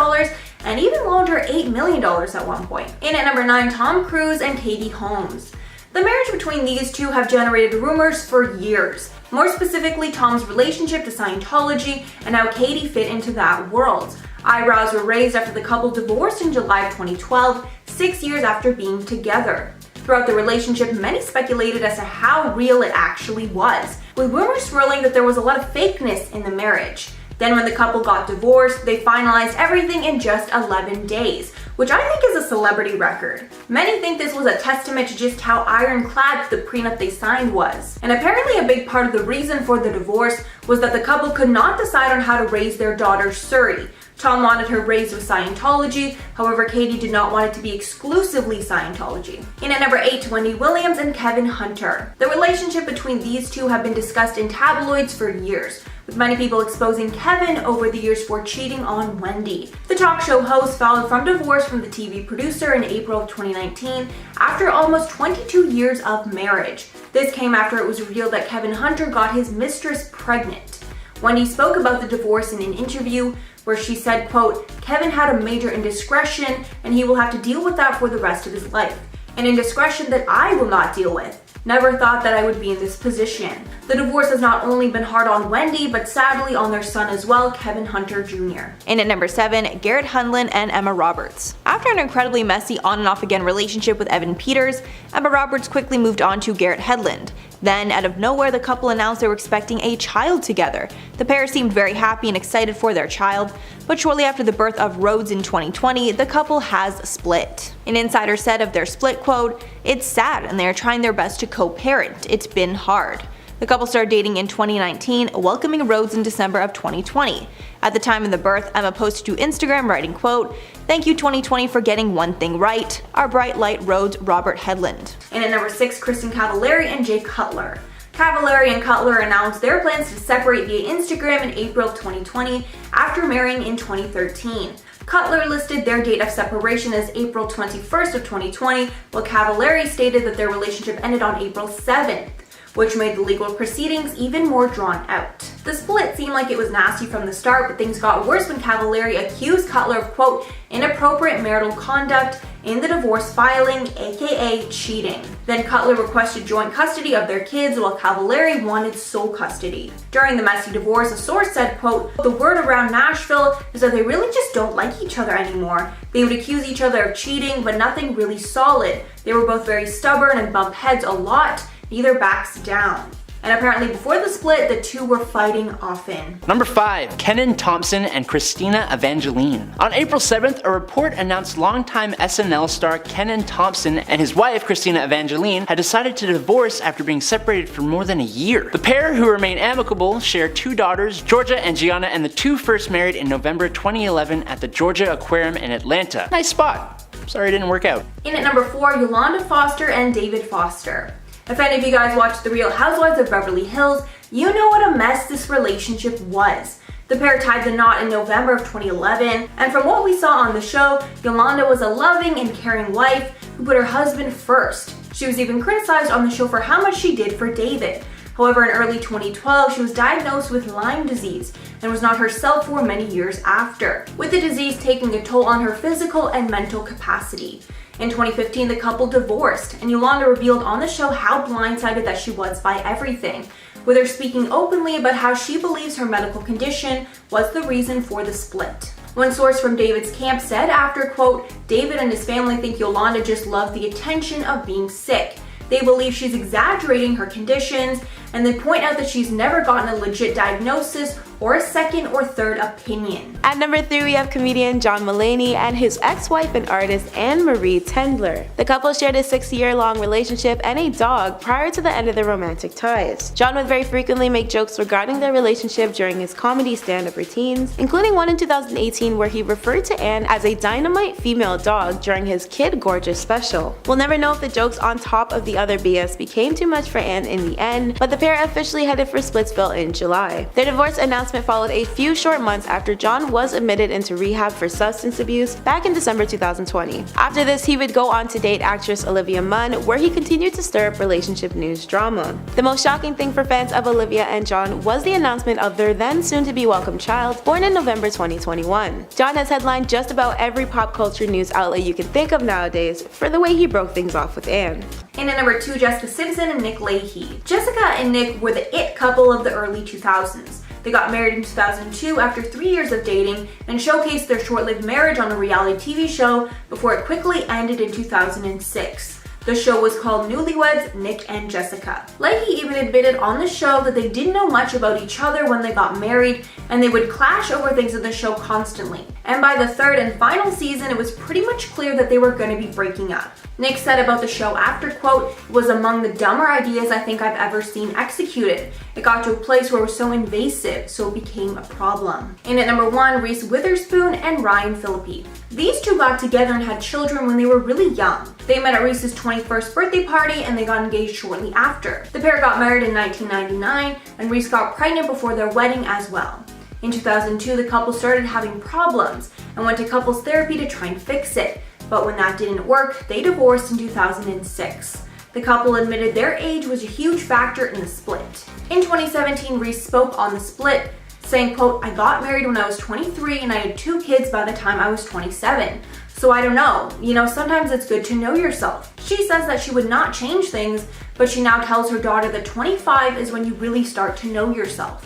G: and even loaned her $8 million at one point. In at number 9, Tom Cruise and Katie Holmes. The marriage between these two have generated rumors for years. More specifically, Tom's relationship to Scientology and how Katie fit into that world. Eyebrows were raised after the couple divorced in July of 2012, 6 years after being together. Throughout the relationship, many speculated as to how real it actually was, with rumors swirling that there was a lot of fakeness in the marriage. Then when the couple got divorced, they finalized everything in just 11 days, which I think is a celebrity record. Many think this was a testament to just how ironclad the prenup they signed was. And apparently a big part of the reason for the divorce was that the couple could not decide on how to raise their daughter Suri. Tom wanted her raised with Scientology, however Katie did not want it to be exclusively Scientology. In at number 8, Wendy Williams and Kevin Hunter. The relationship between these two have been discussed in tabloids for years, with many people exposing Kevin over the years for cheating on Wendy. The talk show host filed from divorce from the TV producer in April of 2019 after almost 22 years of marriage. This came after it was revealed that Kevin Hunter got his mistress pregnant. Wendy spoke about the divorce in an interview where she said, quote, "Kevin had a major indiscretion and he will have to deal with that for the rest of his life. An indiscretion that I will not deal with. Never thought that I would be in this position." The divorce has not only been hard on Wendy, but sadly on their son as well, Kevin Hunter Jr.
H: In at number 7, Garrett Hedlund and Emma Roberts. After an incredibly messy on and off again relationship with Evan Peters, Emma Roberts quickly moved on to Garrett Hedlund. Then, out of nowhere, the couple announced they were expecting a child together. The pair seemed very happy and excited for their child, but shortly after the birth of Rhodes in 2020, the couple has split. An insider said of their split, quote, "It's sad and they are trying their best to co-parent. It's been hard." The couple started dating in 2019, welcoming Rhodes in December of 2020. At the time of the birth, Emma posted to Instagram writing, quote, "Thank you 2020 for getting one thing right. Our bright light Rhodes Robert Hedlund."
G: And at number 6, Kristen Cavallari and Jay Cutler. Cavallari and Cutler announced their plans to separate via Instagram in April of 2020 after marrying in 2013. Cutler listed their date of separation as April 21st of 2020, while Cavallari stated that their relationship ended on April 7th. Which made the legal proceedings even more drawn out. The split seemed like it was nasty from the start, but things got worse when Cavallari accused Cutler of, quote, "inappropriate marital conduct" in the divorce filing, aka cheating. Then Cutler requested joint custody of their kids while Cavallari wanted sole custody. During the messy divorce, a source said, quote, "The word around Nashville is that they really just don't like each other anymore. They would accuse each other of cheating, but nothing really solid. They were both very stubborn and bump heads a lot. Neither backs down." And apparently before the split, the two were fighting often.
F: Number 5, Kenan Thompson and Christina Evangeline. On April 7th, a report announced longtime SNL star Kenan Thompson and his wife Christina Evangeline had decided to divorce after being separated for more than a year. The pair, who remain amicable, share 2 daughters, Georgia and Gianna, and the two first married in November 2011 at the Georgia Aquarium in Atlanta. Nice spot. Sorry it didn't work out.
G: In at number 4, Yolanda Foster and David Foster. If any of you guys watched The Real Housewives of Beverly Hills, you know what a mess this relationship was. The pair tied the knot in November of 2011, and from what we saw on the show, Yolanda was a loving and caring wife who put her husband first. She was even criticized on the show for how much she did for David. However, in early 2012, she was diagnosed with Lyme disease and was not herself for many years after, with the disease taking a toll on her physical and mental capacity. In 2015, the couple divorced, and Yolanda revealed on the show how blindsided that she was by everything, with her speaking openly about how she believes her medical condition was the reason for the split. One source from David's camp said after, quote, David and his family think Yolanda just loved the attention of being sick. They believe she's exaggerating her conditions, and they point out that she's never gotten a legit diagnosis or a second or third opinion.
E: At number 3, we have comedian John Mulaney and his ex-wife and artist Anne-Marie Tendler. The couple shared a 6-year-long relationship and a dog prior to the end of their romantic ties. John would very frequently make jokes regarding their relationship during his comedy stand-up routines, including one in 2018 where he referred to Anne as a dynamite female dog during his Kid Gorgeous special. We'll never know if the jokes on top of the other BS became too much for Anne in the end, but the pair officially headed for Splitsville in July. Their divorce announcement followed a few short months after John was admitted into rehab for substance abuse back in December 2020. After this, he would go on to date actress Olivia Munn, where he continued to stir up relationship news drama. The most shocking thing for fans of Olivia and John was the announcement of their then soon-to-be welcome child, born in November 2021. John has headlined just about every pop culture news outlet you can think of nowadays for the way he broke things off with Anne.
G: And at number 2, Jessica Simpson and Nick Leahy. Jessica and Nick were the it couple of the early 2000s. They got married in 2002 after 3 years of dating and showcased their short-lived marriage on a reality TV show before it quickly ended in 2006. The show was called Newlyweds, Nick and Jessica. Leahy even admitted on the show that they didn't know much about each other when they got married, and they would clash over things in the show constantly. And by the 3rd and final season, it was pretty much clear that they were going to be breaking up. Nick said about the show after, quote, "It was among the dumber ideas I think I've ever seen executed. It got to a place where it was so invasive, so it became a problem." And at number 1, Reese Witherspoon and Ryan Phillippe. These two got together and had children when they were really young. They met at Reese's 21st birthday party and they got engaged shortly after. The pair got married in 1999 and Reese got pregnant before their wedding as well. In 2002, the couple started having problems and went to couples therapy to try and fix it. But when that didn't work, they divorced in 2006. The couple admitted their age was a huge factor in the split. In 2017, Reese spoke on the split, saying, quote, "I got married when I was 23 and I had 2 kids by the time I was 27. So I don't know, sometimes it's good to know yourself." She says that she would not change things, but she now tells her daughter that 25 is when you really start to know yourself.